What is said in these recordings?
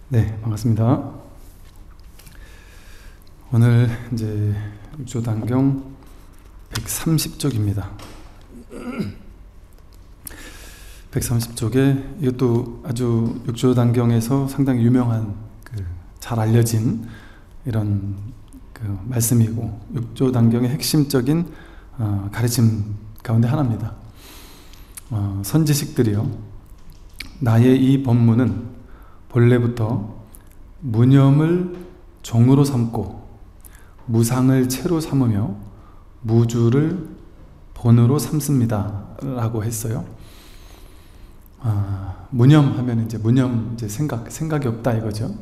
네, 반갑습니다. 오늘 이제 육조단경 130쪽입니다. 130쪽에 이것도 아주 육조단경에서 상당히 유명한 잘 알려진 이런 말씀이고 육조단경의 핵심적인 가르침 가운데 하나입니다. 선지식들이요, 나의 이 법문은 본래부터 무념을 종으로 삼고 무상을 체로 삼으며 무주를 본으로 삼습니다 라고 했어요. 무념 하면 이제 무념, 이제 생각이 없다 이거죠.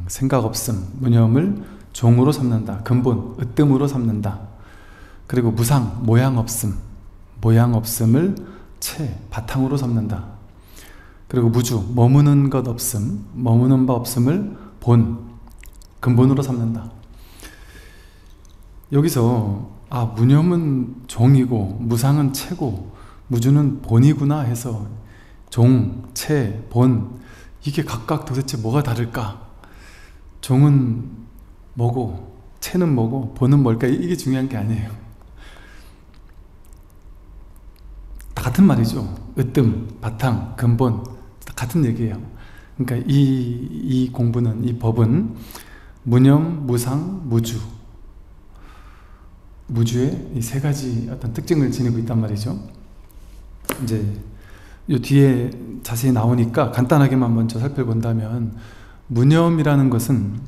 생각 없음, 무념을 종으로 삼는다, 근본, 으뜸으로 삼는다. 그리고 무상, 모양 없음, 모양 없음을 체, 바탕으로 삼는다. 그리고 무주, 머무는 것 없음, 머무는 바 없음을 본, 근본으로 삼는다. 여기서 무념은 종이고 무상은 체고 무주는 본이구나 해서 종, 체, 본, 이게 각각 도대체 뭐가 다를까? 종은 뭐고 체는 뭐고 본은 뭘까? 이게 중요한 게 아니에요. 다 같은 말이죠. 으뜸, 바탕, 근본, 다 같은 얘기예요. 그러니까 이 공부는, 이 법은 무념, 무상, 무주, 무주의 이 세 가지 어떤 특징을 지니고 있단 말이죠. 이제 이 뒤에 자세히 나오니까 간단하게만 먼저 살펴본다면, 무념이라는 것은,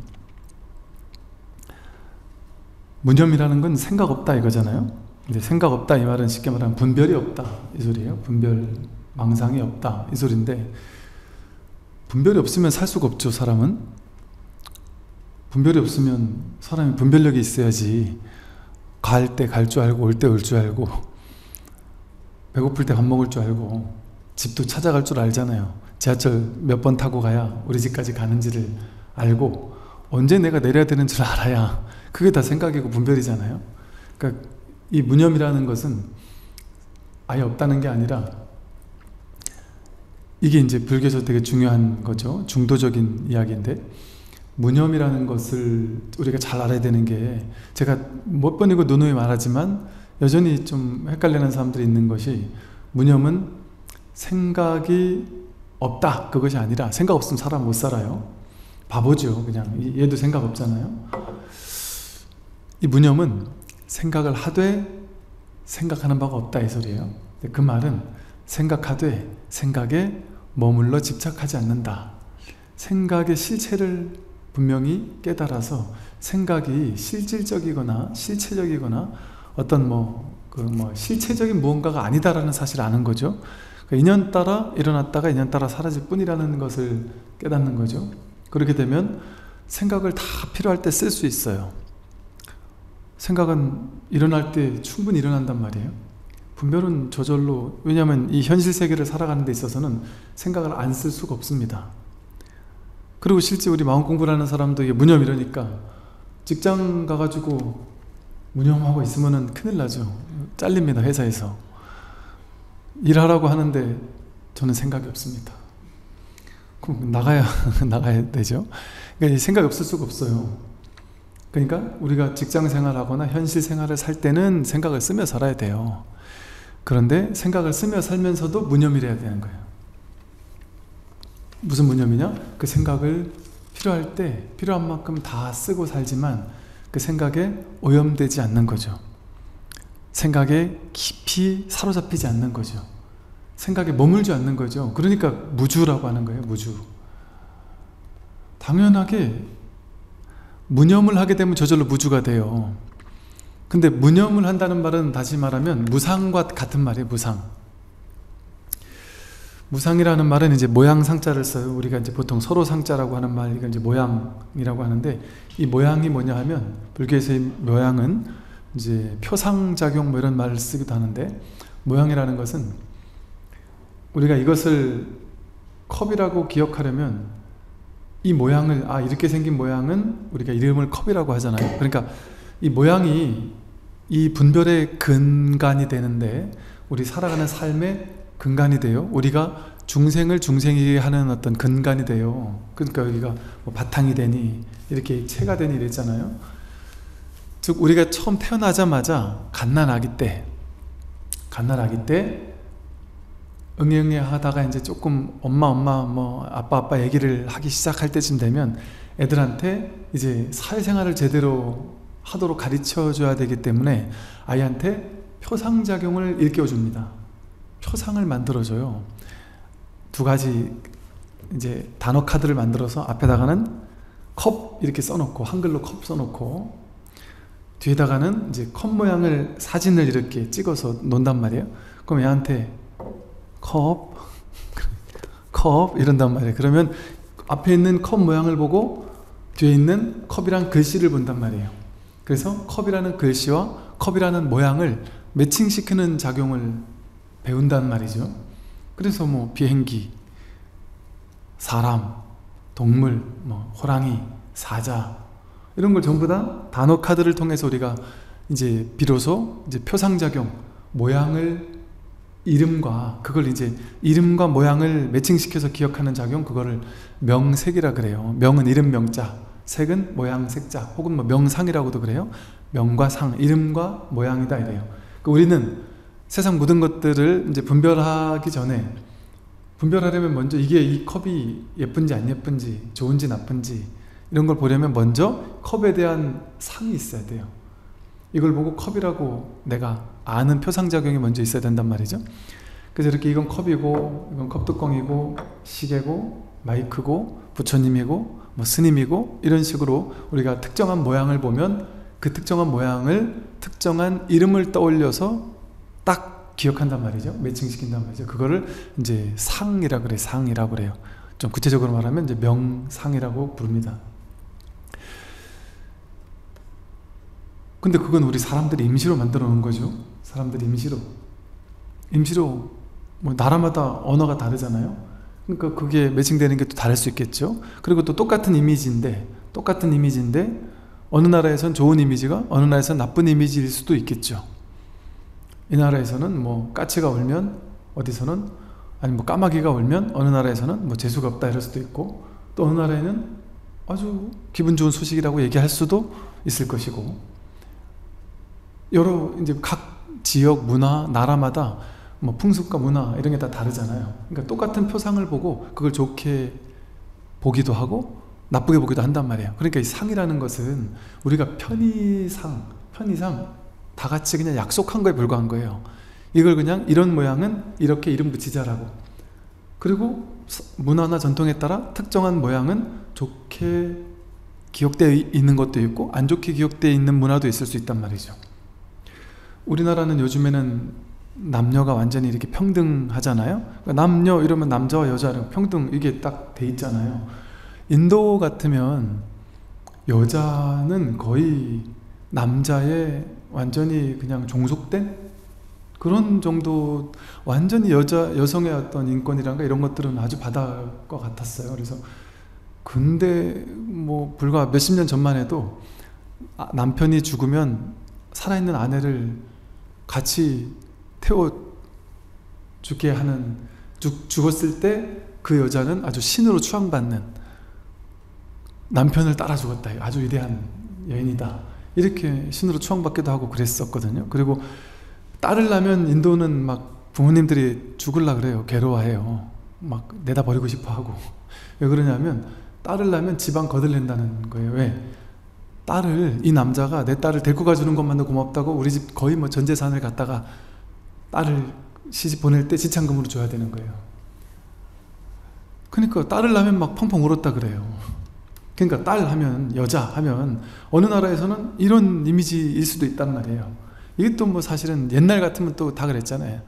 무념이라는 건 생각 없다 이거잖아요. 이제 생각 없다 이 말은 쉽게 말하면 분별이 없다 이 소리예요. 분별, 망상이 없다 이 소리인데, 분별이 없으면 살 수가 없죠. 사람은 분별이 없으면, 사람이 분별력이 있어야지 갈 때 갈 줄 알고 올 때 올 줄 알고 배고플 때 밥 먹을 줄 알고 집도 찾아갈 줄 알잖아요. 지하철 몇 번 타고 가야 우리 집까지 가는지를 알고 언제 내가 내려야 되는 줄 알아야, 그게 다 생각이고 분별이잖아요. 그러니까 이 무념이라는 것은 아예 없다는 게 아니라, 이게 이제 불교에서 되게 중요한 거죠. 중도적인 이야기인데, 무념이라는 것을 우리가 잘 알아야 되는 게, 제가 몇 번이고 누누이 말하지만 여전히 좀 헷갈리는 사람들이 있는 것이, 무념은 생각이 없다 그것이 아니라, 생각 없으면 사람 못 살아요. 바보죠. 그냥 얘도 생각 없잖아요. 이 무념은 생각을 하되 생각하는 바가 없다 이 소리예요. 그 말은 생각하되 생각에 머물러 집착하지 않는다. 생각의 실체를 분명히 깨달아서 생각이 실질적이거나 실체적이거나 어떤 실체적인 무언가가 아니다라는 사실을 아는 거죠. 그러니까 인연 따라 일어났다가 인연 따라 사라질 뿐이라는 것을 깨닫는 거죠. 그렇게 되면 생각을 다 필요할 때 쓸 수 있어요. 생각은 일어날 때 충분히 일어난단 말이에요. 분별은 저절로, 왜냐하면 이 현실 세계를 살아가는 데 있어서는 생각을 안 쓸 수가 없습니다. 그리고 실제 우리 마음 공부를 하는 사람도 이게 무념 이러니까, 직장 가가지고 무념하고 있으면은 큰일 나죠. 잘립니다. 회사에서 일하라고 하는데 저는 생각이 없습니다. 그럼 나가야 되죠. 그러니까 생각이 없을 수가 없어요. 그러니까 우리가 직장 생활하거나 현실 생활을 살 때는 생각을 쓰며 살아야 돼요. 그런데 생각을 쓰며 살면서도 무념이래야 되는 거예요. 무슨 무념이냐? 그 생각을 필요할 때 필요한 만큼 다 쓰고 살지만 그 생각에 오염되지 않는 거죠. 생각에 깊이 사로잡히지 않는 거죠. 생각에 머물지 않는 거죠. 그러니까 무주라고 하는 거예요. 무주. 당연하게 무념을 하게 되면 저절로 무주가 돼요. 근데 무념을 한다는 말은 다시 말하면 무상과 같은 말이에요. 무상. 무상이라는 말은 이제 모양상자를 써요. 우리가 이제 보통 서로상자라고 하는 말, 이건 이제 모양이라고 하는데, 이 모양이 뭐냐 하면, 불교에서의 모양은 이제 표상작용 이런 말을 쓰기도 하는데, 모양이라는 것은 우리가 이것을 컵이라고 기억하려면 이 모양을, 이렇게 생긴 모양은 우리가 이름을 컵이라고 하잖아요. 그러니까 이 모양이 이 분별의 근간이 되는데, 우리 살아가는 삶의 근간이 돼요. 우리가 중생을 중생이게 하는 어떤 근간이 돼요. 그러니까 여기가 뭐 바탕이 되니 이렇게 채가 되니 이랬잖아요. 즉 우리가 처음 태어나자마자 갓난아기 때 응애응애 하다가 이제 조금 엄마 뭐 아빠 얘기를 하기 시작할 때쯤 되면 애들한테 이제 사회생활을 제대로 하도록 가르쳐 줘야 되기 때문에 아이한테 표상작용을 일깨워줍니다. 표상을 만들어줘요. 두 가지 이제 단어 카드를 만들어서 앞에다가는 컵 이렇게 써놓고, 한글로 컵 써놓고, 뒤에다가는 이제 컵 모양을 사진을 이렇게 찍어서 논단 말이에요. 그럼 얘한테 컵 이런단 말이에요. 그러면 앞에 있는 컵 모양을 보고 뒤에 있는 컵이랑 글씨를 본단 말이에요. 그래서 컵이라는 글씨와 컵이라는 모양을 매칭시키는 작용을 배운단 말이죠. 그래서 뭐 비행기, 사람, 동물, 뭐 호랑이, 사자 이런 걸 전부 다 단어 카드를 통해서 우리가 이제 비로소 이제 표상작용, 모양을 그걸 이제 이름과 모양을 매칭시켜서 기억하는 작용, 그거를 명색이라 그래요. 명은 이름 명자, 색은 모양 색자, 혹은 뭐 명상이라고도 그래요. 명과 상, 이름과 모양이다 이래요. 그러니까 우리는 세상 모든 것들을 이제 분별하기 전에, 분별하려면 먼저 이 컵이 예쁜지 안 예쁜지, 좋은지 나쁜지 이런 걸 보려면 먼저 컵에 대한 상이 있어야 돼요. 이걸 보고 컵이라고 내가 아는 표상작용이 먼저 있어야 된단 말이죠. 그래서 이렇게 이건 컵이고, 이건 컵뚜껑이고, 시계고, 마이크고, 부처님이고, 뭐 스님이고, 이런 식으로 우리가 특정한 모양을 보면 그 특정한 모양을 특정한 이름을 떠올려서 딱 기억한단 말이죠. 매칭시킨단 말이죠. 그거를 이제 상이라고 그래요. 상이라고 그래요. 좀 구체적으로 말하면 이제 명상이라고 부릅니다. 근데 그건 우리 사람들이 임시로 만들어 놓은 거죠. 사람들이 임시로 뭐 나라마다 언어가 다르잖아요. 그러니까 그게 매칭되는 게 또 다를 수 있겠죠. 그리고 또 똑같은 이미지인데 어느 나라에선 좋은 이미지가 어느 나라에선 나쁜 이미지일 수도 있겠죠. 이 나라에서는 뭐 까치가 울면, 어디서는 아니 뭐 까마귀가 울면 어느 나라에서는 뭐 재수가 없다 이럴 수도 있고, 또 어느 나라에는 아주 기분 좋은 소식이라고 얘기할 수도 있을 것이고, 여러 이제 각 지역 문화, 나라마다 뭐 풍습과 문화 이런 게 다 다르잖아요. 그러니까 똑같은 표상을 보고 그걸 좋게 보기도 하고 나쁘게 보기도 한단 말이에요. 그러니까 이 상이라는 것은 우리가 편의상 다 같이 그냥 약속한 거에 불과한 거예요. 이걸 그냥 이런 모양은 이렇게 이름 붙이자라고. 그리고 문화나 전통에 따라 특정한 모양은 좋게 기억되어 있는 것도 있고 안 좋게 기억되어 있는 문화도 있을 수 있단 말이죠. 우리나라는 요즘에는 남녀가 완전히 이렇게 평등하잖아요. 그러니까 남녀 이러면 남자와 여자 평등 이게 딱 돼 있잖아요. 인도 같으면 여자는 거의 남자의 완전히 그냥 종속된 그런 정도, 완전히 여성의 어떤 인권이란가 이런 것들은 아주 바다일 것 같았어요. 그래서 근데 뭐 불과 몇십 년 전만 해도 남편이 죽으면 살아있는 아내를 같이 태워 죽게 하는, 죽었을 때 그 여자는 아주 신으로 추앙받는, 남편을 따라 죽었다, 아주 위대한 여인이다 이렇게 신으로 추앙받기도 하고 그랬었거든요. 그리고 딸을 낳으면 인도는 막 부모님들이 죽을라 그래요. 괴로워해요. 막 내다 버리고 싶어 하고. 왜 그러냐면 딸을 낳으면 집안 거들린다는 거예요. 왜? 이 남자가 내 딸을 데리고 가주는 것만도 고맙다고 우리 집 거의 뭐 전 재산을 갖다가 딸을 시집 보낼 때 지참금으로 줘야 되는 거예요. 그러니까 딸을 낳으면 막 펑펑 울었다 그래요. 그러니까 딸 하면, 여자 하면 어느 나라에서는 이런 이미지일 수도 있단 말이에요. 이게 또 뭐 사실은 옛날 같으면 또 다 그랬잖아요.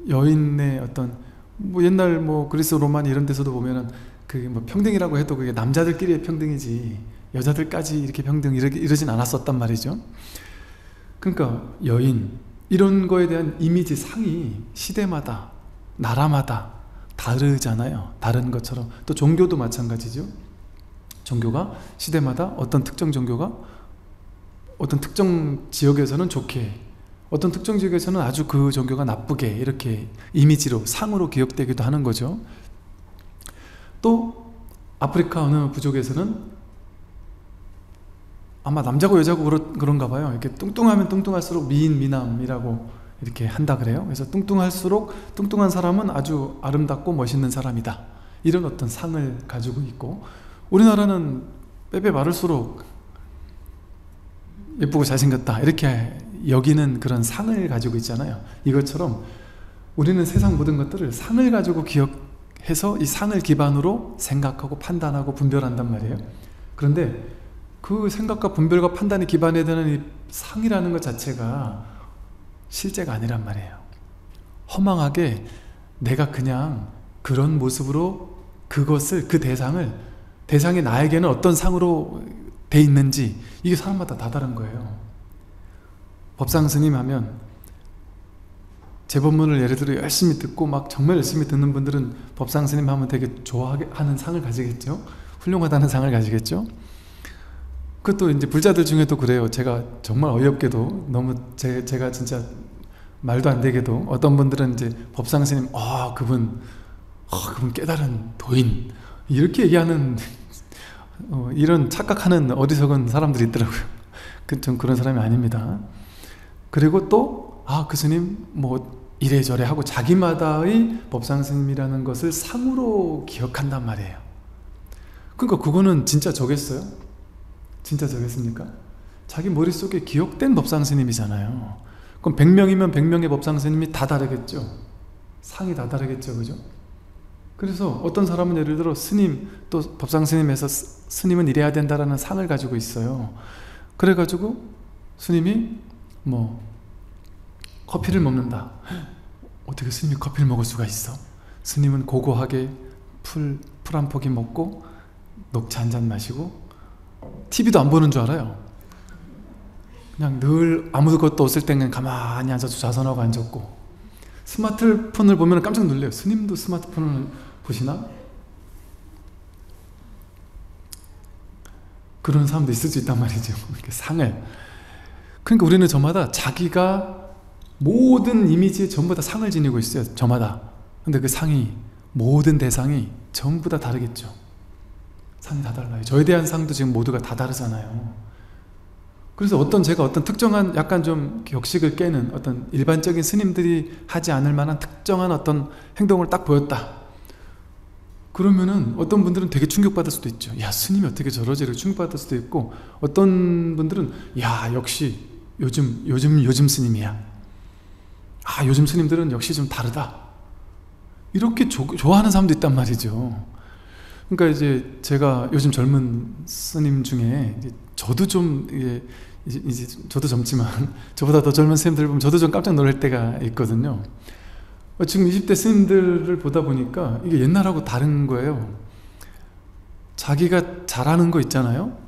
여인의 어떤 뭐 옛날 뭐 그리스 로마 이런 데서도 보면은 그 뭐 평등이라고 해도 그게 남자들끼리의 평등이지 여자들까지 이렇게 평등 이러진 않았었단 말이죠. 그러니까 여인 이런 거에 대한 이미지 상이 시대마다 나라마다 다르잖아요. 다른 것처럼 또 종교도 마찬가지죠. 종교가 시대마다 어떤 특정 종교가 어떤 특정 지역에서는 좋게, 어떤 특정 지역에서는 아주 그 종교가 나쁘게 이렇게 이미지로 상으로 기억되기도 하는 거죠. 또 아프리카 어느 부족에서는 아마 남자고 여자고 그런가 봐요. 이렇게 뚱뚱하면 뚱뚱할수록 미인 미남이라고 이렇게 한다 그래요. 그래서 뚱뚱할수록 뚱뚱한 사람은 아주 아름답고 멋있는 사람이다, 이런 어떤 상을 가지고 있고, 우리나라는 빼빼 마를수록 예쁘고 잘생겼다 이렇게 여기는 그런 상을 가지고 있잖아요. 이것처럼 우리는 세상 모든 것들을 상을 가지고 기억해서 이 상을 기반으로 생각하고 판단하고 분별한단 말이에요. 그런데 그 생각과 분별과 판단이 기반이 되는 이 상이라는 것 자체가 실제가 아니란 말이에요. 허망하게 내가 그냥 그런 모습으로 그것을, 그 대상이 나에게는 어떤 상으로 돼 있는지, 이게 사람마다 다 다른 거예요. 법상 스님 하면 제법문을 예를 들어 열심히 듣고 막 정말 열심히 듣는 분들은 법상 스님 하면 되게 좋아하는 상을 가지겠죠. 훌륭하다는 상을 가지겠죠. 그것도 이제 불자들 중에도 그래요. 제가 정말 어이없게도 너무 제가 진짜 말도 안 되게도 어떤 분들은 이제 법상 스님, 그분 깨달은 도인, 이렇게 얘기하는 이런 착각하는 어리석은 사람들이 있더라고요. 전 그런 사람이 아닙니다. 그리고 또 그 스님 뭐 이래저래 하고 자기마다의 법상 스님이라는 것을 상으로 기억한단 말이에요. 그러니까 그거는 진짜 저겠어요? 진짜 저겠습니까? 자기 머릿속에 기억된 법상 스님이잖아요. 그럼 100명이면 100명의 법상 스님이 다 다르겠죠. 상이 다 다르겠죠, 그죠? 그래서 어떤 사람은 예를 들어 스님, 또 법상 스님에서 스님은 이래야 된다라는 상을 가지고 있어요. 그래가지고 스님이 뭐 커피를 먹는다. 어떻게 스님이 커피를 먹을 수가 있어? 스님은 고고하게 풀 한 포기 먹고 녹차 한 잔 마시고 TV도 안 보는 줄 알아요. 그냥 늘 아무것도 없을 땐 가만히 앉아서 좌선하고 앉았고, 스마트폰을 보면 깜짝 놀래요. 스님도 스마트폰을 보시나? 그런 사람도 있을 수 있단 말이죠. 이렇게 상을. 그러니까 우리는 저마다 자기가 모든 이미지에 전부 다 상을 지니고 있어요. 저마다. 근데 그 상이, 모든 대상이 전부 다 다르겠죠. 상이 다 달라요. 저에 대한 상도 지금 모두가 다 다르잖아요. 그래서 제가 어떤 특정한 약간 좀 격식을 깨는 어떤 일반적인 스님들이 하지 않을 만한 특정한 어떤 행동을 딱 보였다. 그러면은 어떤 분들은 되게 충격받을 수도 있죠. 야, 스님이 어떻게 저러지? 이렇게 충격받을 수도 있고, 어떤 분들은 야, 역시 요즘 스님이야. 요즘 스님들은 역시 좀 다르다. 이렇게 좋아하는 사람도 있단 말이죠. 그러니까 이제 제가 요즘 젊은 스님 중에 저도 좀 이제 저도 젊지만 저보다 더 젊은 스님들 보면 저도 좀 깜짝 놀랄 때가 있거든요. 지금 20대 스님들을 보다 보니까 이게 옛날하고 다른 거예요. 자기가 잘하는 거 있잖아요.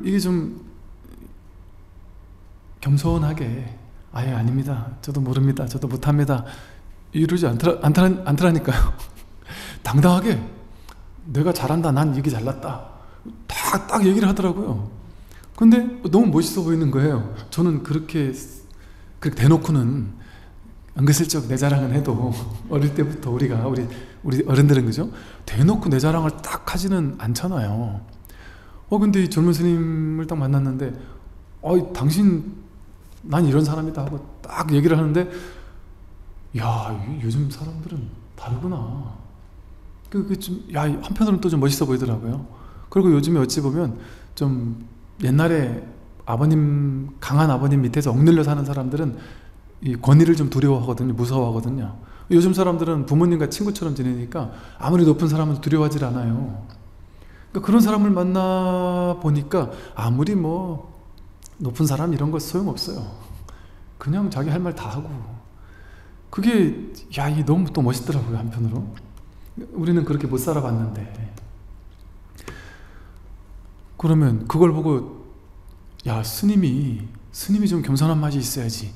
이게 좀 겸손하게, 아닙니다, 저도 모릅니다, 저도 못합니다, 이러지 않더라니까요. 당당하게 내가 잘한다, 난 이게 잘났다, 딱 얘기를 하더라고요. 근데 너무 멋있어 보이는 거예요. 저는 그렇게 대놓고는 은근슬쩍 내 자랑은 해도 어릴 때부터 우리 어른들은, 그죠? 대놓고 내 자랑을 딱 하지는 않잖아요. 근데 이 젊은 스님을 딱 만났는데 당신, 난 이런 사람이다 하고 딱 얘기를 하는데, 야, 요즘 사람들은 다르구나. 한편으로는 또 좀 멋있어 보이더라고요. 그리고 요즘에 어찌 보면 좀 옛날에 강한 아버님 밑에서 억눌려 사는 사람들은 이 권위를 좀 두려워하거든요. 무서워하거든요. 요즘 사람들은 부모님과 친구처럼 지내니까 아무리 높은 사람은 두려워하지 않아요. 그러니까 그런 사람을 만나 보니까 아무리 뭐 높은 사람 이런 거 소용없어요. 그냥 자기 할 말 다 하고. 그게 이게 너무 또 멋있더라고요, 한편으로. 우리는 그렇게 못 살아봤는데. 그러면 그걸 보고, 스님이 좀 겸손한 맛이 있어야지,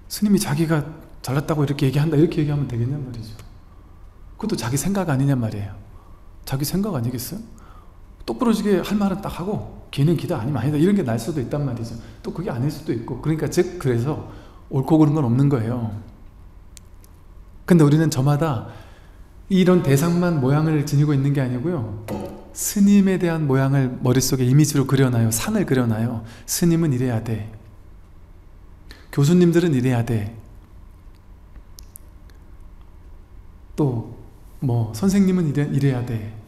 스님이 자기가 잘났다고 이렇게 얘기한다, 이렇게 얘기하면 되겠냔 말이죠. 그것도 자기 생각 아니냔 말이에요. 자기 생각 아니겠어요? 똑부러지게 할 말은 딱 하고, 기는 기다 아니면 아니다, 이런 게 날 수도 있단 말이죠. 또 그게 아닐 수도 있고. 그러니까 그래서 옳고 그른 건 없는 거예요. 근데 우리는 저마다 이런 대상만 모양을 지니고 있는 게 아니고요, 스님에 대한 모양을 머릿속에 이미지로 그려놔요. 산을 그려놔요. 스님은 이래야 돼, 교수님들은 이래야 돼, 또 뭐 선생님은 이래야 돼,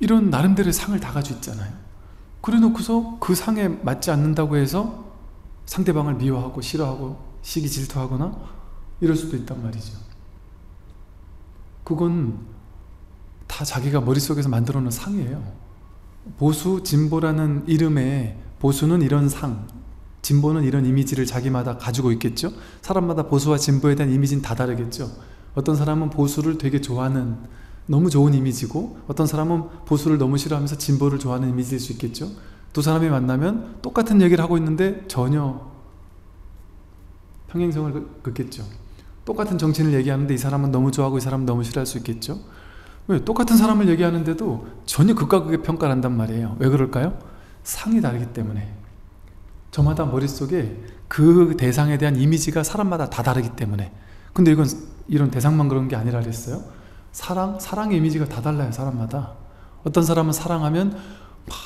이런 나름대로의 상을 다 가지고 있잖아요. 그래 놓고서 그 상에 맞지 않는다고 해서 상대방을 미워하고 싫어하고 시기 질투하거나 이럴 수도 있단 말이죠. 그건 다 자기가 머릿속에서 만들어 놓은 상이에요. 보수, 진보라는 이름에 보수는 이런 상, 진보는 이런 이미지를 자기마다 가지고 있겠죠. 사람마다 보수와 진보에 대한 이미지는 다 다르겠죠. 어떤 사람은 보수를 되게 좋아하는 너무 좋은 이미지고, 어떤 사람은 보수를 너무 싫어하면서 진보를 좋아하는 이미지일 수 있겠죠. 두 사람이 만나면 똑같은 얘기를 하고 있는데 전혀 평행성을 긋겠죠. 똑같은 정치인을 얘기하는데 이 사람은 너무 좋아하고 이 사람은 너무 싫어할 수 있겠죠. 왜? 똑같은 사람을 얘기하는데도 전혀 극과 극의 평가를 한단 말이에요. 왜 그럴까요? 상이 다르기 때문에. 저마다 머릿속에 그 대상에 대한 이미지가 사람마다 다 다르기 때문에. 근데 이건 이런 대상만 그런 게 아니라 그랬어요. 사랑의 이미지가 다 달라요, 사람마다. 어떤 사람은 사랑하면 막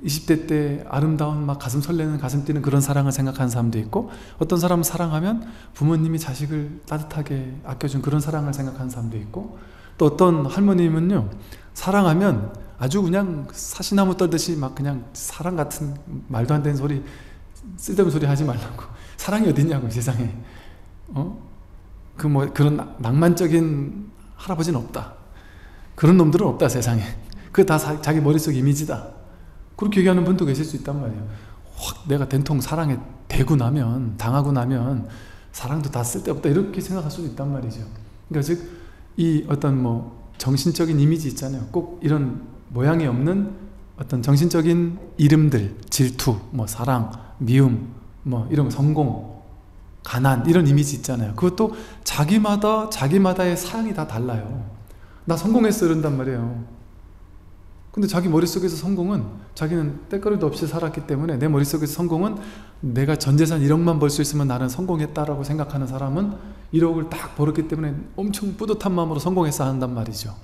20대 때 아름다운 막 가슴 설레는, 가슴 뛰는 그런 사랑을 생각하는 사람도 있고, 어떤 사람은 사랑하면 부모님이 자식을 따뜻하게 아껴준 그런 사랑을 생각하는 사람도 있고, 또 어떤 할머님은요, 사랑하면 아주 그냥 사시나무 떨듯이 막 그냥 사랑 같은 말도 안 되는 소리, 쓸데없는 소리 하지 말라고. 사랑이 어딨냐고, 세상에. 그런 낭만적인 할아버지는 없다. 그런 놈들은 없다, 세상에. 그게 다 자기 머릿속 이미지다. 그렇게 얘기하는 분도 계실 수 있단 말이에요. 확 내가 된통 사랑에 당하고 나면 사랑도 다 쓸데없다, 이렇게 생각할 수도 있단 말이죠. 그러니까 즉, 이 어떤 뭐 정신적인 이미지 있잖아요. 꼭 이런 모양이 없는 어떤 정신적인 이름들, 질투, 뭐 사랑, 미움, 뭐 이런 성공, 가난, 이런 이미지 있잖아요. 그것도 자기마다의 사양이 다 달라요. 나 성공했어 이런단 말이에요. 근데 자기 머릿속에서 성공은, 자기는 때거리도 없이 살았기 때문에 내 머릿속에서 성공은 내가 전 재산 1억만 벌 수 있으면 나는 성공했다라고 생각하는 사람은 1억을 딱 벌었기 때문에 엄청 뿌듯한 마음으로 성공했어 한단 말이죠.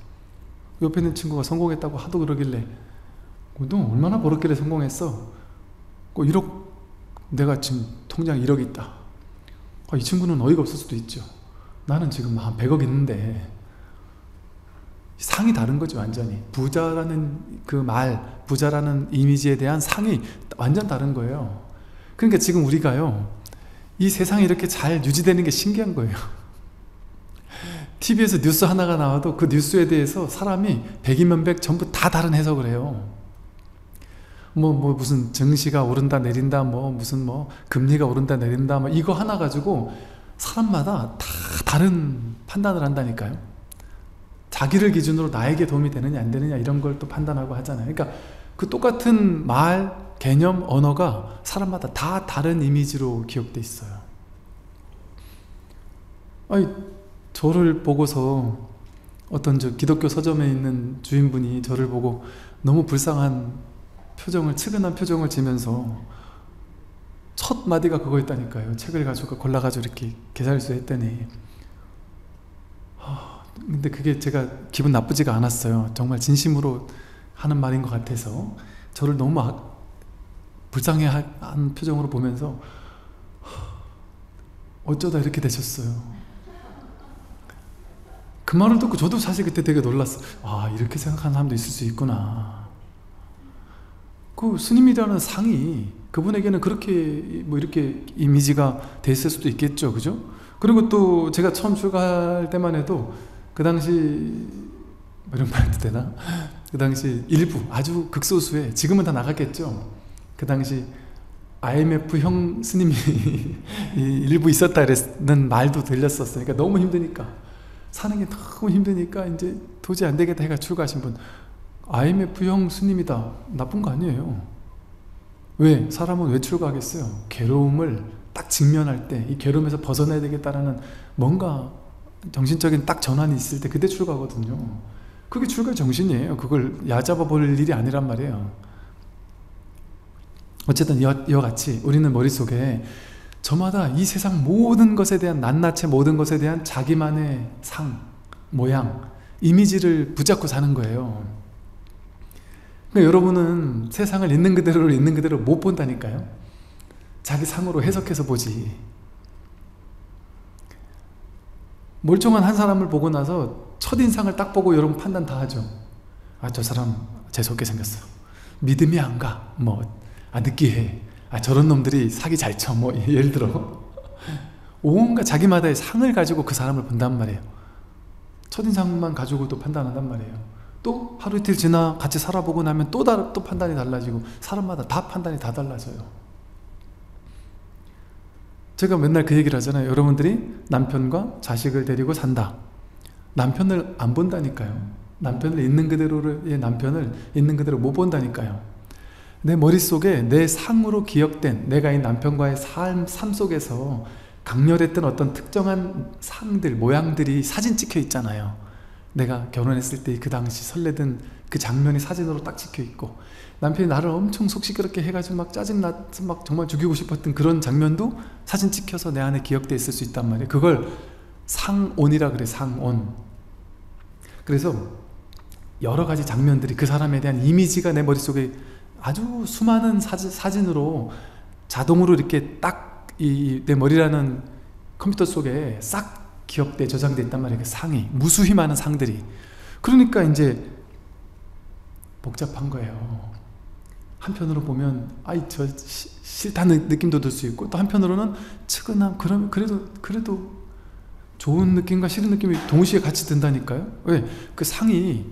옆에 있는 친구가 성공했다고 하도 그러길래, 너 얼마나 벌었길래 성공했어? 1억, 내가 지금 통장에 1억 있다. 이 친구는 어이가 없을 수도 있죠. 나는 지금 한 100억 있는데. 상이 다른 거죠, 완전히. 부자라는 그 말, 부자라는 이미지에 대한 상이 완전 다른 거예요. 그러니까 지금 우리가요, 이 세상이 이렇게 잘 유지되는 게 신기한 거예요. TV에서 뉴스 하나가 나와도 그 뉴스에 대해서 사람이 백이면 백 전부 다 다른 해석을 해요. 무슨 증시가 오른다 내린다, 무슨 금리가 오른다 내린다, 이거 하나 가지고 사람마다 다 다른 판단을 한다니까요. 자기를 기준으로 나에게 도움이 되느냐 안 되느냐 이런 걸 또 판단하고 하잖아요. 그러니까 그 똑같은 말, 개념, 언어가 사람마다 다 다른 이미지로 기억돼 있어요. 저를 보고서 어떤 기독교 서점에 있는 주인분이 저를 보고 너무 불쌍한 표정을, 측은한 표정을 지면서 첫 마디가 그거였다니까요. 책을 가지고 골라가지고 이렇게 계산일수 했더니, 근데 그게 제가 기분 나쁘지가 않았어요. 정말 진심으로 하는 말인 것 같아서 저를 너무 불쌍해한 표정으로 보면서 어쩌다 이렇게 되셨어요. 그 말을 듣고 저도 사실 그때 되게 놀랐어요. 이렇게 생각하는 사람도 있을 수 있구나. 그 스님이라는 상이 그분에게는 그렇게 이렇게 이미지가 돼 있을 수도 있겠죠, 그죠? 그리고 또 제가 처음 출가할 때만 해도 그 당시 이런 말 해도 되나? 그 당시 일부, 아주 극소수의, 지금은 다 나갔겠죠. 그 당시 IMF형 스님이 일부 있었다 그랬는 말도 들렸었어요. 그러니까 너무 힘드니까, 사는 게 너무 힘드니까 이제 도저히 안 되겠다 해가 출가하신 분, IMF형 스님이다, 나쁜 거 아니에요. 왜? 사람은 왜 출가하겠어요? 괴로움을 딱 직면할 때, 이 괴로움에서 벗어나야 되겠다라는 뭔가 정신적인 딱 전환이 있을 때, 그때 출가하거든요. 그게 출가 정신이에요. 그걸 얕잡아 볼 일이 아니란 말이에요. 어쨌든 이와 같이 우리는 머릿속에 저마다 이 세상 모든 것에 대한, 낱낱의 모든 것에 대한 자기만의 상, 모양, 이미지를 붙잡고 사는 거예요. 그러니까 여러분은 세상을 있는 그대로 못 본다니까요. 자기 상으로 해석해서 보지. 멀쩡한 한 사람을 보고 나서 첫인상을 딱 보고 여러분 판단 다 하죠. 아, 저 사람 재수없게 생겼어. 믿음이 안 가. 느끼해. 아, 저런 놈들이 사기 잘 쳐. 예를 들어. 온갖 자기마다의 상을 가지고 그 사람을 본단 말이에요. 첫인상만 가지고도 판단한단 말이에요. 또 하루 이틀 지나 같이 살아보고 나면 또 판단이 달라지고, 사람마다 다 판단이 다 달라져요. 제가 맨날 그 얘기를 하잖아요. 여러분들이 남편과 자식을 데리고 산다. 남편을 안 본다니까요. 있는 그대로 못 본다니까요. 내 머릿속에 내 상으로 기억된, 내가 이 남편과의 삶 속에서 강렬했던 어떤 특정한 상들, 모양들이 사진 찍혀 있잖아요. 내가 결혼했을 때 그 당시 설레던 그 장면이 사진으로 딱 찍혀 있고, 남편이 나를 엄청 속 시끄럽게 해가지고 막 짜증나서 막 정말 죽이고 싶었던 그런 장면도 사진 찍혀서 내 안에 기억되어 있을 수 있단 말이에요. 그걸 상온이라 그래. 상온. 그래서 여러 가지 장면들이, 그 사람에 대한 이미지가 내 머릿속에 아주 수많은 사진으로 자동으로 이렇게 딱 내 머리라는 컴퓨터 속에 싹 기억돼, 저장돼 있단 말이에요. 그 상이, 무수히 많은 상들이. 그러니까 이제 복잡한 거예요. 한편으로 보면 저 싫다는 느낌도 들 수 있고, 또 한편으로는 측은함, 그러면 그래도 좋은 느낌과 싫은 느낌이 동시에 같이 든다니까요. 왜? 그 상이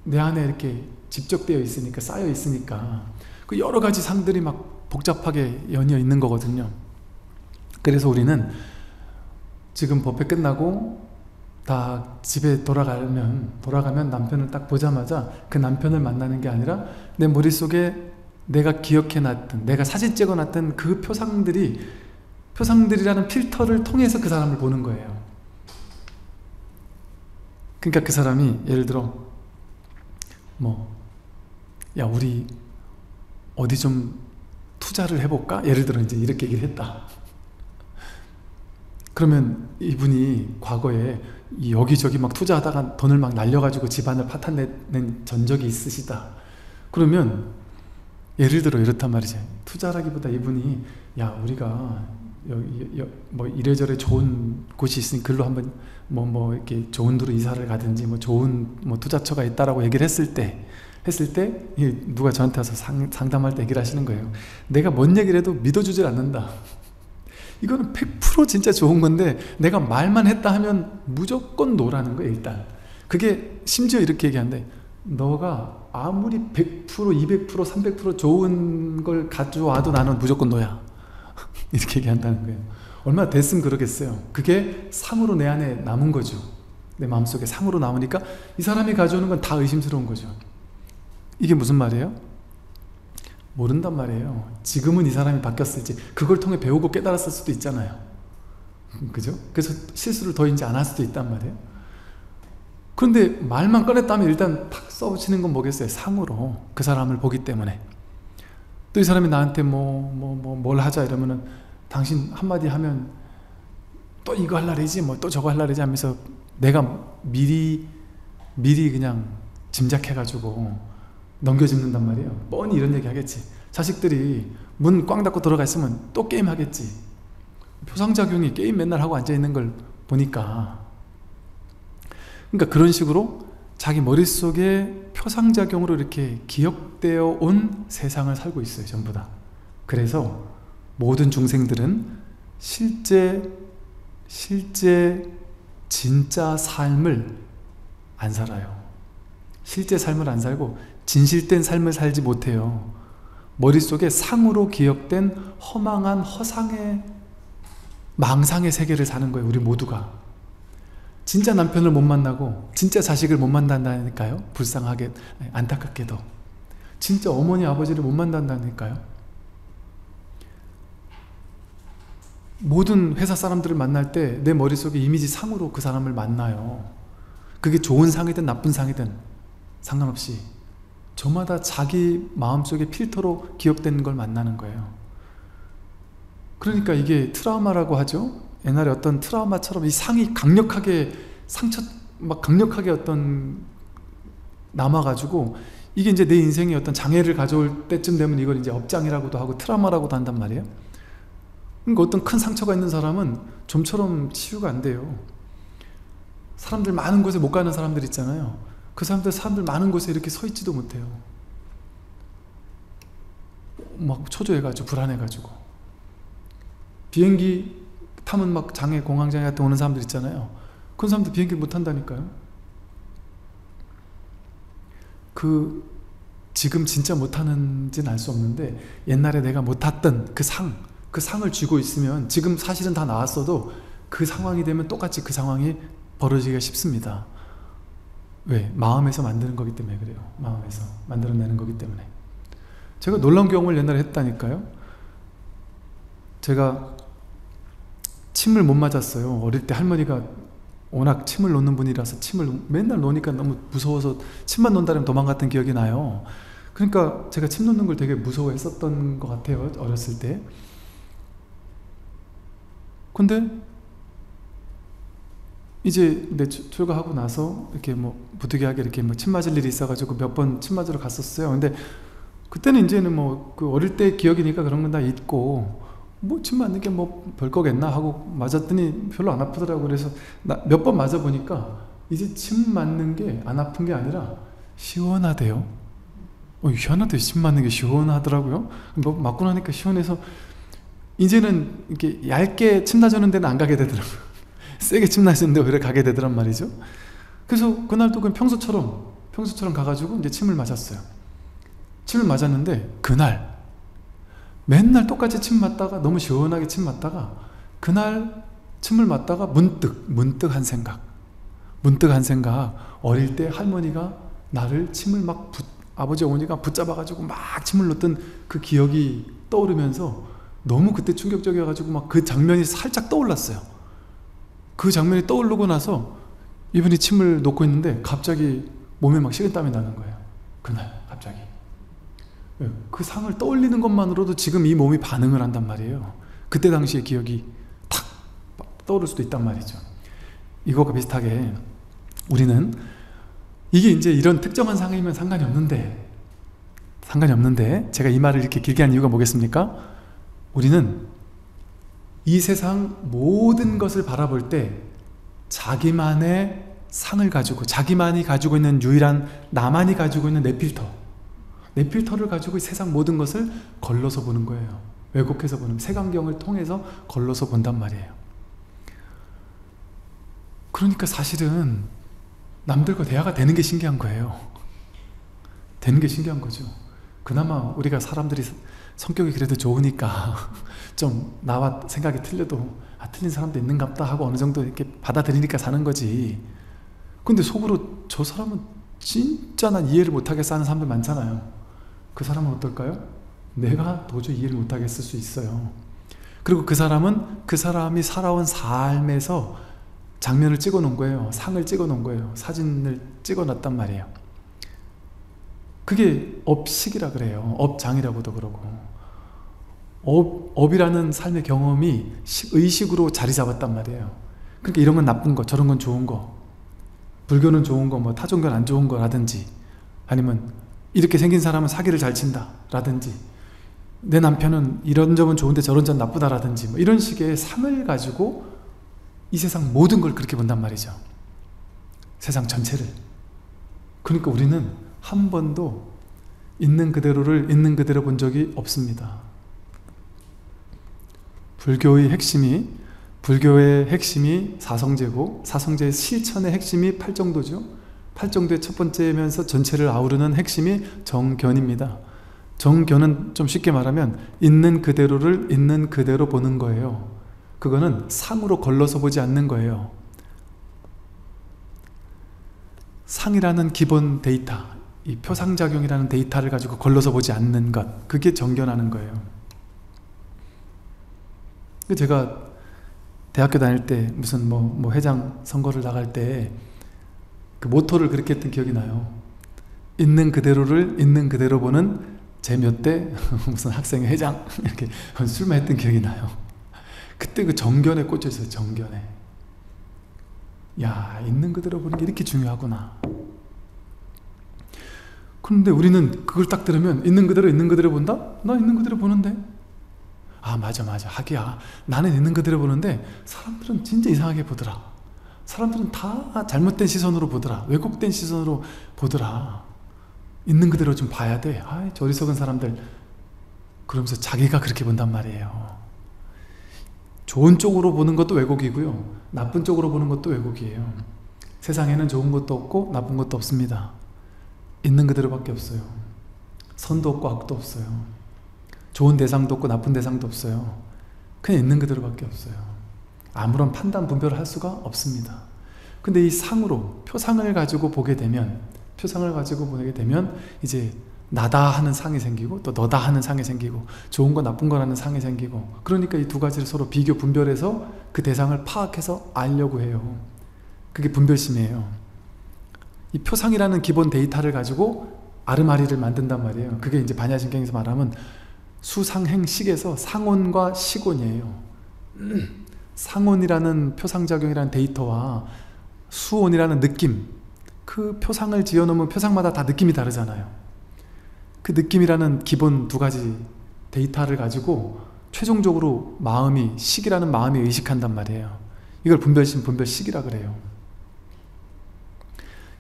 내 안에 이렇게 집적되어 있으니까, 쌓여 있으니까 그 여러 가지 상들이 막 복잡하게 연이어 있는 거거든요. 그래서 우리는 지금 법회 끝나고 다 집에 돌아가면 남편을 딱 보자마자 그 남편을 만나는 게 아니라, 내 머릿속에 내가 기억해놨던, 내가 사진 찍어놨던 그 표상들이라는 필터를 통해서 그 사람을 보는 거예요. 그러니까 그 사람이 예를 들어 야, 우리 어디 좀 투자를 해볼까? 예를 들어 이제 이렇게 얘기를 했다. 그러면 이분이 과거에 여기저기 막 투자하다가 돈을 막 날려가지고 집안을 파탄낸 전적이 있으시다. 그러면 예를 들어 이렇단 말이지. 투자라기보다 이분이, 야, 우리가 이래저래 좋은 곳이 있으니 글로 한번 이렇게 좋은 데로 이사를 가든지 좋은 투자처가 있다라고 얘기를 했을 때 누가 저한테 와서 상담할 때 얘기를 하시는 거예요. 내가 뭔 얘기를 해도 믿어주질 않는다. 이거는 100% 진짜 좋은 건데 내가 말만 했다 하면 무조건 노라는 거예요. 일단 그게 심지어 이렇게 얘기하는데, 너가 아무리 100%, 200%, 300% 좋은 걸 가져와도 나는 무조건 노야. 이렇게 얘기한다는 거예요. 얼마나 됐으면 그러겠어요. 그게 상으로 내 안에 남은 거죠. 내 마음속에 상으로 남으니까 이 사람이 가져오는 건 다 의심스러운 거죠. 이게 무슨 말이에요? 모른단 말이에요. 지금은 이 사람이 바뀌었을지 그걸 통해 배우고 깨달았을 수도 있잖아요. 그죠? 그래서 실수를 더 이제 안 할 수도 있단 말이에요. 그런데 말만 꺼냈다면 일단 탁 써붙이는 건 뭐겠어요? 상으로 그 사람을 보기 때문에. 또 이 사람이 나한테 뭘 하자 이러면은, 당신 한마디 하면 또 이거 할라래지 또 저거 할라래지 하면서 내가 미리 그냥 짐작해가지고 넘겨짚는단 말이에요. 뻔히 이런 얘기 하겠지. 자식들이 문 꽝 닫고 들어가 있으면 또 게임 하겠지. 표상작용이 게임 맨날 하고 앉아있는 걸 보니까. 그러니까 그런 식으로 자기 머릿속에 표상작용으로 이렇게 기억되어 온 세상을 살고 있어요. 전부 다. 그래서 모든 중생들은 실제 진짜 삶을 안 살아요. 실제 삶을 안 살고 진실된 삶을 살지 못해요. 머릿속에 상으로 기억된 허망한 허상의 망상의 세계를 사는 거예요. 우리 모두가. 진짜 남편을 못 만나고 진짜 자식을 못 만난다니까요. 불쌍하게, 안타깝게도 진짜 어머니 아버지를 못 만난다니까요. 모든 회사 사람들을 만날 때 내 머릿속에 이미지 상으로 그 사람을 만나요. 그게 좋은 상이든 나쁜 상이든 상관없이 저마다 자기 마음속에 필터로 기억되는 걸 만나는 거예요. 그러니까 이게 트라우마라고 하죠. 옛날에 어떤 트라우마처럼 이 상이 강력하게 상처 막 강력하게 어떤 남아가지고 이게 이제 내 인생에 어떤 장애를 가져올 때쯤 되면 이걸 이제 업장이라고도 하고 트라우마라고도 한단 말이에요. 그러니까 어떤 큰 상처가 있는 사람은 좀처럼 치유가 안 돼요. 사람들 많은 곳에 못 가는 사람들 있잖아요. 그 사람들 많은 곳에 이렇게 서 있지도 못해요. 막 초조해가지고 불안해가지고. 비행기 타면 막 장애, 공황장애 같은 오는 사람들 있잖아요. 그런 사람들 비행기 못 탄다니까요. 지금 진짜 못하는지는 알 수 없는데 옛날에 내가 못 탔던 그 상을 쥐고 있으면 지금 사실은 다 나았어도 그 상황이 되면 똑같이 그 상황이 벌어지기가 쉽습니다. 왜? 마음에서 만드는 거기 때문에 그래요. 마음에서 만들어내는 거기 때문에. 제가 놀라운 경험을 옛날에 했다니까요. 제가 침을 못 맞았어요. 어릴 때 할머니가 워낙 침을 놓는 분이라서 침을 맨날 놓으니까 너무 무서워서 침만 놓는다면 도망갔던 기억이 나요. 그러니까 제가 침 놓는 걸 되게 무서워했었던 것 같아요. 어렸을 때. 근데 이제 내 출가하고 나서 이렇게 뭐 부득이하게 이렇게 뭐 침 맞을 일이 있어가지고 몇 번 침 맞으러 갔었어요. 근데 그때는 이제는 뭐 그 어릴 때 기억이니까 그런 건 다 잊고 뭐 침 맞는 게 뭐 별 거겠나 하고 맞았더니 별로 안 아프더라고. 그래서 몇 번 맞아 보니까 이제 침 맞는 게 안 아픈 게 아니라 시원하대요. 희한하대요. 침 맞는 게 시원하더라고요. 뭐 맞고 나니까 시원해서 이제는 이렇게 얇게 침 놔주는 데는 안 가게 되더라고요. 세게 침 놔주는데 오히려 가게 되더란 말이죠. 그래서 그날도 그냥 평소처럼 가가지고 이제 침을 맞았어요. 침을 맞았는데 그날 맨날 똑같이 침 맞다가 너무 시원하게 침 맞다가 그날 침을 맞다가 문득 한 생각 어릴 때 할머니가 나를 침을 막 아버지 어머니가 붙잡아가지고 막 침을 놓던 그 기억이 떠오르면서 너무 그때 충격적이어가지고 막 그 장면이 살짝 떠올랐어요. 그 장면이 떠오르고 나서 이분이 침을 놓고 있는데 갑자기 몸에 막 식은땀이 나는 거예요. 그날 갑자기 그 상을 떠올리는 것만으로도 지금 이 몸이 반응을 한단 말이에요. 그때 당시의 기억이 탁 떠오를 수도 있단 말이죠. 이거와 비슷하게 우리는 이게 이제 이런 특정한 상이면 상관이 없는데 제가 이 말을 이렇게 길게 한 이유가 뭐겠습니까? 우리는 이 세상 모든 것을 바라볼 때 자기만의 상을 가지고 자기만이 가지고 있는 유일한 나만이 가지고 있는 내 필터를 가지고 이 세상 모든 것을 걸러서 보는 거예요. 왜곡해서 보는 색안경을 통해서 걸러서 본단 말이에요. 그러니까 사실은 남들과 대화가 되는 게 신기한 거예요. 되는 게 신기한 거죠. 그나마 우리가 사람들이 성격이 그래도 좋으니까 좀 나와 생각이 틀려도 틀린 사람도 있는갑다 하고 어느 정도 이렇게 받아들이니까 사는 거지. 근데 속으로 저 사람은 진짜 난 이해를 못하겠어 하는 사람들 많잖아요. 그 사람은 어떨까요? 내가 도저히 이해를 못하겠을 수 있어요. 그리고 그 사람은 그 사람이 살아온 삶에서 장면을 찍어 놓은 거예요. 상을 찍어 놓은 거예요. 사진을 찍어 놨단 말이에요. 그게 업식이라 그래요. 업장이라고도 그러고. 업이라는 삶의 경험이 의식으로 자리 잡았단 말이에요. 그러니까 이런 건 나쁜 거, 저런 건 좋은 거, 불교는 좋은 거, 뭐 타종교는 안 좋은 거라든지, 아니면 이렇게 생긴 사람은 사기를 잘 친다 라든지, 내 남편은 이런 점은 좋은데 저런 점은 나쁘다라든지, 뭐 이런 식의 상을 가지고 이 세상 모든 걸 그렇게 본단 말이죠. 세상 전체를. 그러니까 우리는 한 번도 있는 그대로를 있는 그대로 본 적이 없습니다. 불교의 핵심이 사성제고, 사성제의 실천의 핵심이 팔정도죠. 팔정도의 첫 번째면서 전체를 아우르는 핵심이 정견입니다. 정견은 좀 쉽게 말하면 있는 그대로를 있는 그대로 보는 거예요. 그거는 상으로 걸러서 보지 않는 거예요. 상이라는 기본 데이터, 이 표상작용이라는 데이터를 가지고 걸러서 보지 않는 것, 그게 정견하는 거예요. 제가 대학교 다닐 때 무슨 뭐 회장 선거를 나갈 때 그 모토를 그렇게 했던 기억이 나요. 있는 그대로를 있는 그대로 보는 제 몇 대 무슨 학생회 회장 이렇게 술만 했던 기억이 나요. 그때 그 정견에 꽂혀 있어요. 정견에. 야, 있는 그대로 보는 게 이렇게 중요하구나. 그런데 우리는 그걸 딱 들으면 있는 그대로 본다? 나 있는 그대로 보는데. 아, 맞아. 하기야. 나는 있는 그대로 보는데 사람들은 진짜 이상하게 보더라. 사람들은 다 잘못된 시선으로 보더라. 왜곡된 시선으로 보더라. 있는 그대로 좀 봐야 돼. 아, 저 어리석은 사람들. 그러면서 자기가 그렇게 본단 말이에요. 좋은 쪽으로 보는 것도 왜곡이고요, 나쁜 쪽으로 보는 것도 왜곡이에요. 세상에는 좋은 것도 없고 나쁜 것도 없습니다. 있는 그대로밖에 없어요. 선도 없고 악도 없어요. 좋은 대상도 없고 나쁜 대상도 없어요. 그냥 있는 그대로밖에 없어요. 아무런 판단 분별을 할 수가 없습니다. 근데 이 상으로, 표상을 가지고 보게 되면 이제 나다 하는 상이 생기고 또 너다 하는 상이 생기고 좋은 거 나쁜 거라는 상이 생기고, 그러니까 이 두 가지를 서로 비교 분별해서 그 대상을 파악해서 알려고 해요. 그게 분별심이에요. 이 표상이라는 기본 데이터를 가지고 아르마리를 만든단 말이에요. 그게 이제 반야신경에서 말하면 수상행식에서 상온과 식온이에요. 상온이라는 표상작용이라는 데이터와 수온이라는 느낌, 그 표상을 지어놓으면 표상마다 다 느낌이 다르잖아요. 그 느낌이라는 기본 두 가지 데이터를 가지고 최종적으로 식이라는 마음이 의식한단 말이에요. 이걸 분별심, 분별식이라 그래요.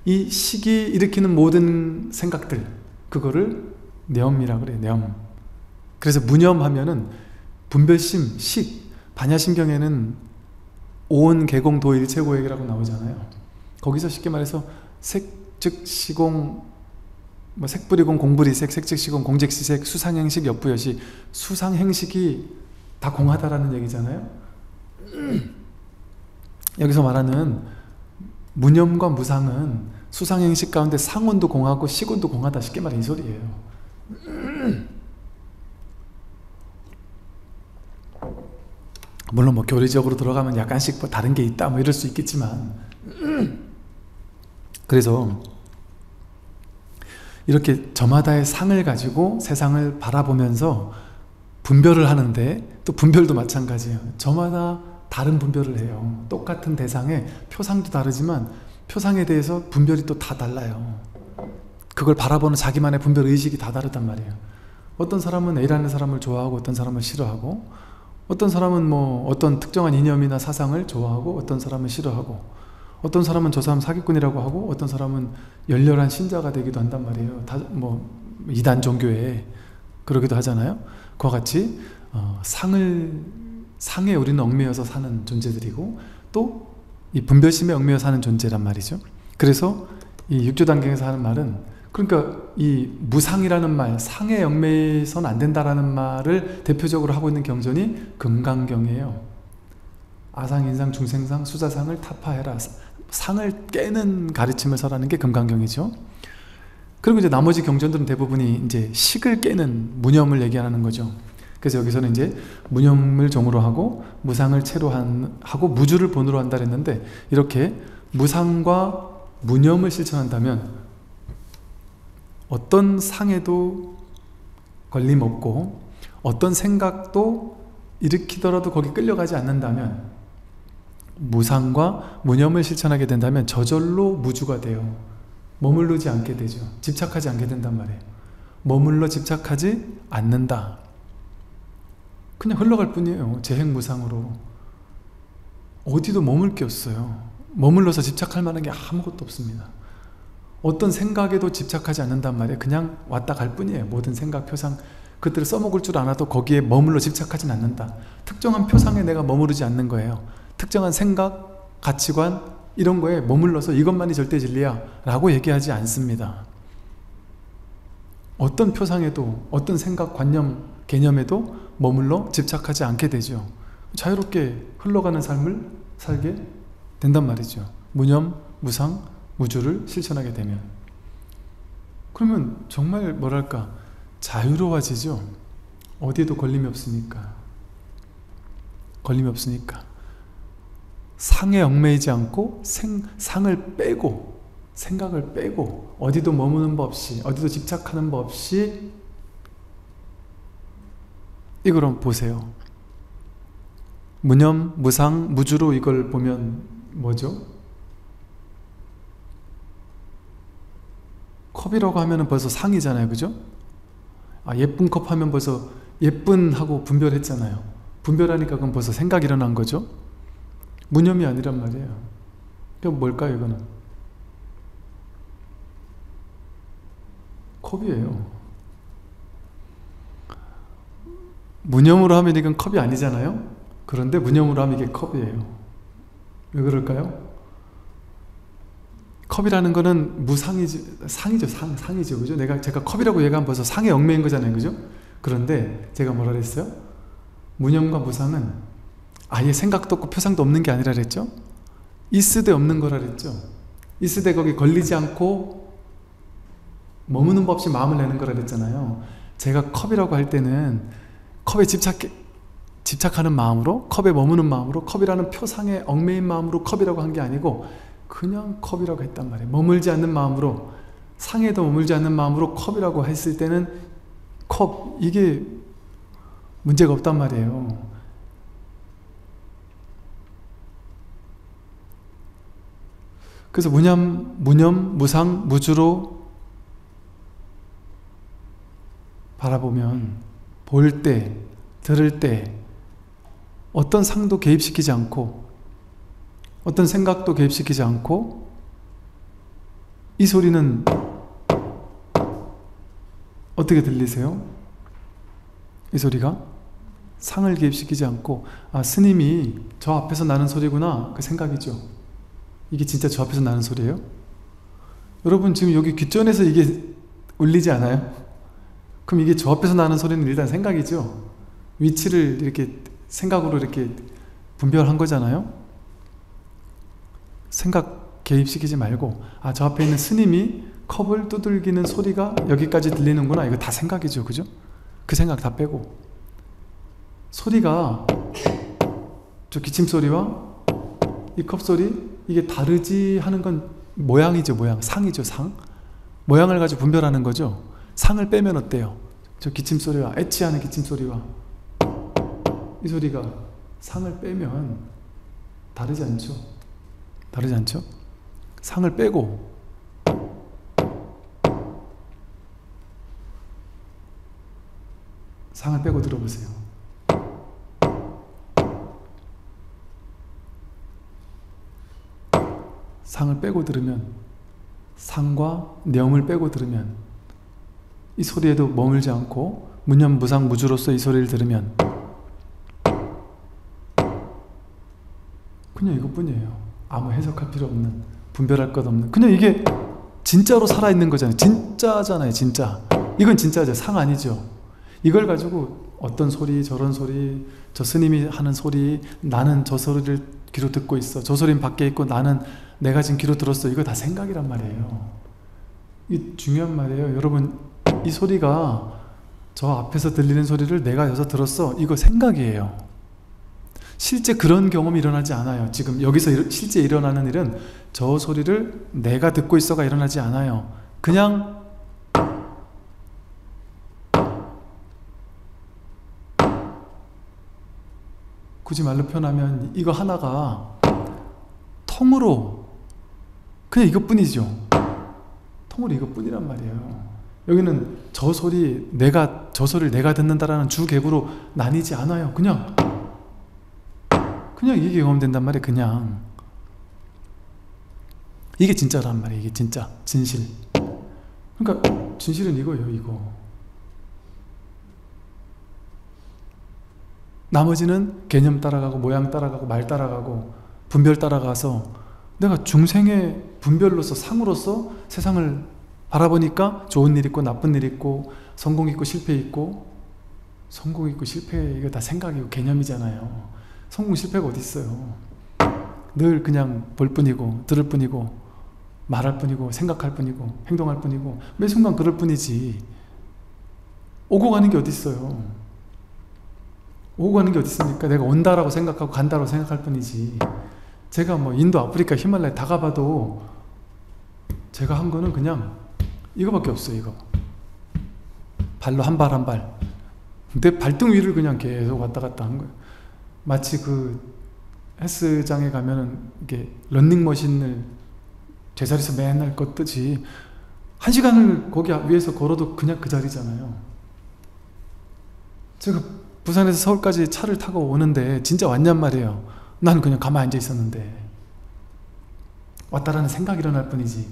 이 식이 일으키는 모든 생각들, 그거를 념이라 그래요. 념. 그래서 무념하면은 분별심, 식, 반야신경에는 오온, 개공, 도, 일체고액이라고 나오잖아요. 거기서 쉽게 말해서 색, 즉, 시공, 색불이공, 공불이색, 색즉시공, 공즉시색, 수상행식, 역부여시. 수상행식이 다 공하다라는 얘기잖아요. 여기서 말하는 무념과 무상은 수상행식 가운데 상온도 공하고 식온도 공하다, 쉽게 말해 이 소리예요. 물론 교리적으로 들어가면 약간씩 다른 게 있다 이럴 수 있겠지만, 그래서 이렇게 저마다의 상을 가지고 세상을 바라보면서 분별을 하는데, 또 분별도 마찬가지예요. 저마다 다른 분별을 해요. 똑같은 대상에 표상도 다르지만 표상에 대해서 분별이 또 다 달라요. 그걸 바라보는 자기만의 분별 의식이 다 다르단 말이에요. 어떤 사람은 A라는 사람을 좋아하고 어떤 사람을 싫어하고, 어떤 사람은 어떤 특정한 이념이나 사상을 좋아하고 어떤 사람은 싫어하고, 어떤 사람은 저 사람 사기꾼이라고 하고 어떤 사람은 열렬한 신자가 되기도 한단 말이에요. 이단 종교에 그러기도 하잖아요. 그와 같이 상에 우리는 얽매여서 사는 존재들이고, 또 이 분별심에 얽매여 사는 존재란 말이죠. 그래서 이 육조단경에서 하는 말은, 그러니까 이 무상이라는 말, 상에 얽매여서는 안 된다라는 말을 대표적으로 하고 있는 경전이 금강경이에요. 아상, 인상, 중생상, 수자상을 타파해라. 상을 깨는 가르침을 설하는 게 금강경이죠. 그리고 이제 나머지 경전들은 대부분이 이제 식을 깨는 무념을 얘기하는 거죠. 그래서 여기서는 이제 무념을 종으로 하고 무상을 채로 하고 무주를 본으로 한다 그랬는데, 이렇게 무상과 무념을 실천한다면 어떤 상에도 걸림없고 어떤 생각도 일으키더라도 거기 끌려가지 않는다면, 무상과 무념을 실천하게 된다면 저절로 무주가 돼요. 머무르지 않게 되죠. 집착하지 않게 된단 말이에요. 머물러 집착하지 않는다. 그냥 흘러갈 뿐이에요. 재행무상으로. 어디도 머물 게 없어요. 머물러서 집착할 만한 게 아무것도 없습니다. 어떤 생각에도 집착하지 않는단 말이에요. 그냥 왔다 갈 뿐이에요. 모든 생각, 표상, 그것들을 써먹을 줄 알아도 거기에 머물러 집착하진 않는다. 특정한 표상에 내가 머무르지 않는 거예요. 특정한 생각, 가치관 이런 거에 머물러서 이것만이 절대 진리야 라고 얘기하지 않습니다. 어떤 표상에도, 어떤 생각, 관념, 개념에도 머물러 집착하지 않게 되죠. 자유롭게 흘러가는 삶을 살게 된단 말이죠. 무념, 무상, 무주를 실천하게 되면. 그러면 정말 뭐랄까, 자유로워지죠. 어디에도 걸림이 없으니까. 걸림이 없으니까. 상에 얽매이지 않고 상을 빼고, 생각을 빼고, 어디도 머무는 법 없이, 어디도 집착하는 법 없이, 이걸 한번 보세요. 무념, 무상, 무주로 이걸 보면 뭐죠? 컵이라고 하면 벌써 상이잖아요, 그죠? 예쁜 컵 하면 벌써 예쁜 하고 분별했잖아요. 분별하니까 그건 벌써 생각이 일어난 거죠. 무념이 아니란 말이에요. 그럼 뭘까요, 이거는? 컵이에요. 무념으로 하면 이건 컵이 아니잖아요. 그런데 무념으로 하면 이게 컵이에요. 왜 그럴까요? 컵이라는 거는 무상이죠. 상이죠. 상이죠. 그죠? 제가 컵이라고 얘기하면 벌써 상에 얽매인 거잖아요. 그죠? 그런데 제가 뭐라 그랬어요? 무념과 무상은 아예 생각도 없고 표상도 없는 게 아니라 그랬죠? 있으되 없는 거라 그랬죠? 있으되 거기 걸리지 않고 머무는 법 없이 마음을 내는 거라 그랬잖아요. 제가 컵이라고 할 때는 컵에 집착하는 마음으로, 컵에 머무는 마음으로, 컵이라는 표상에 얽매인 마음으로 컵이라고 한 게 아니고 그냥 컵이라고 했단 말이에요. 머물지 않는 마음으로, 상에도 머물지 않는 마음으로 컵이라고 했을 때는 컵, 이게 문제가 없단 말이에요. 그래서 무념, 무상, 무주로 바라보면 볼 때, 들을 때 어떤 상도 개입시키지 않고 어떤 생각도 개입시키지 않고 이 소리는 어떻게 들리세요? 이 소리가 상을 개입시키지 않고 스님이 저 앞에서 나는 소리구나 그 생각이죠. 이게 진짜 저 앞에서 나는 소리예요? 여러분 지금 여기 귓전에서 이게 울리지 않아요? 그럼 이게 저 앞에서 나는 소리는 일단 생각이죠. 위치를 이렇게 생각으로 이렇게 분별한 거잖아요. 생각 개입시키지 말고 저 앞에 있는 스님이 컵을 두들기는 소리가 여기까지 들리는구나. 이거 다 생각이죠. 그죠? 그 생각 다 빼고 소리가 저 기침소리와 이 컵소리 이게 다르지 하는 건 모양이죠. 모양. 상이죠. 상. 모양을 가지고 분별하는 거죠. 상을 빼면 어때요? 저 기침소리와 애취하는 기침소리와 이 소리가 상을 빼면 다르지 않죠? 다르지 않죠? 상을 빼고 상을 빼고 들어보세요. 상을 빼고 들으면 상과 념을 빼고 들으면 이 소리에도 머물지 않고 무념 무상 무주로서 이 소리를 들으면 그냥 이것뿐이에요. 아무 해석할 필요 없는, 분별할 것 없는, 그냥 이게 진짜로 살아있는 거잖아요. 진짜잖아요. 진짜. 이건 진짜죠. 상 아니죠. 이걸 가지고 어떤 소리 저런 소리 저 스님이 하는 소리 나는 저 소리를 귀로 듣고 있어. 저 소리는 밖에 있고 나는 내가 지금 귀로 들었어. 이거 다 생각이란 말이에요. 이게 중요한 말이에요. 여러분 이 소리가 저 앞에서 들리는 소리를 내가 여기서 들었어. 이거 생각이에요. 실제 그런 경험이 일어나지 않아요. 지금 여기서 실제 일어나는 일은 저 소리를 내가 듣고 있어가 일어나지 않아요. 그냥 굳이 말로 표현하면 이거 하나가 통으로 그냥 이것뿐이죠. 통으로 이것뿐이란 말이에요. 여기는 저 소리를 내가 듣는다라는 주객으로 나뉘지 않아요. 그냥 이게 경험된단 말이에요. 그냥 이게 진짜란 말이에요. 이게 진짜 진실. 그러니까 진실은 이거예요. 이거. 나머지는 개념 따라가고 모양 따라가고 말 따라가고 분별 따라가서 내가 중생의 분별로서 상으로서 세상을 바라보니까 좋은 일 있고 나쁜 일 있고 성공 있고 실패 있고 성공 있고 실패 이거 다 생각이고 개념이잖아요. 성공 실패가 어디 있어요? 늘 그냥 볼 뿐이고 들을 뿐이고 말할 뿐이고 생각할 뿐이고 행동할 뿐이고 매 순간 그럴 뿐이지. 오고 가는 게 어디 있어요? 오고 가는 게 어디 있습니까? 내가 온다라고 생각하고 간다라고 생각할 뿐이지. 제가 뭐 인도, 아프리카, 히말라야 다 가봐도 제가 한 거는 그냥 이거밖에 없어요. 이거 발로 한 발 한 발 내 발등 위를 그냥 계속 왔다 갔다 한 거예요. 마치 그 헬스장에 가면은 이게 런닝머신을 제자리에서 맨날 걷듯이 1시간을 거기 위에서 걸어도 그냥 그 자리잖아요. 제가 부산에서 서울까지 차를 타고 오는데 진짜 왔냔 말이에요. 난 그냥 가만히 앉아 있었는데 왔다라는 생각이 일어날 뿐이지.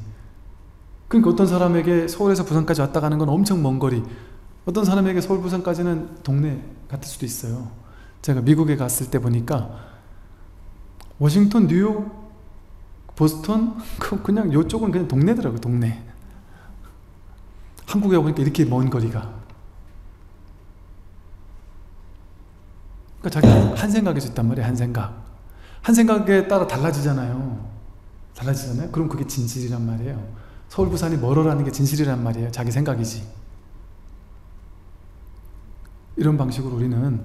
그러니까 어떤 사람에게 서울에서 부산까지 왔다 가는 건 엄청 먼 거리, 어떤 사람에게 서울 부산까지는 동네 같을 수도 있어요. 제가 미국에 갔을 때 보니까 워싱턴, 뉴욕, 보스턴 그냥 요쪽은 그냥 동네더라고요. 동네. 한국에 오니까 이렇게 먼 거리가. 그러니까 자기 한 생각일 수 있단 말이에요. 한 생각. 한 생각에 따라 달라지잖아요. 달라지잖아요. 그럼 그게 진실이란 말이에요. 서울 부산이 멀어라는 게 진실이란 말이에요. 자기 생각이지. 이런 방식으로 우리는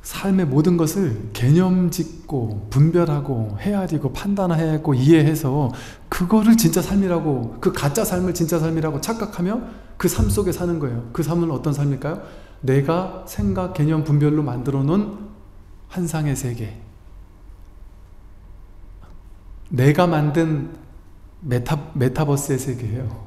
삶의 모든 것을 개념 짓고 분별하고 헤아리고 판단하고 이해해서 그거를 진짜 삶이라고, 그 가짜 삶을 진짜 삶이라고 착각하며 그 삶 속에 사는 거예요. 그 삶은 어떤 삶일까요? 내가 생각, 개념, 분별로 만들어 놓은 환상의 세계, 내가 만든 메타버스의 세계예요.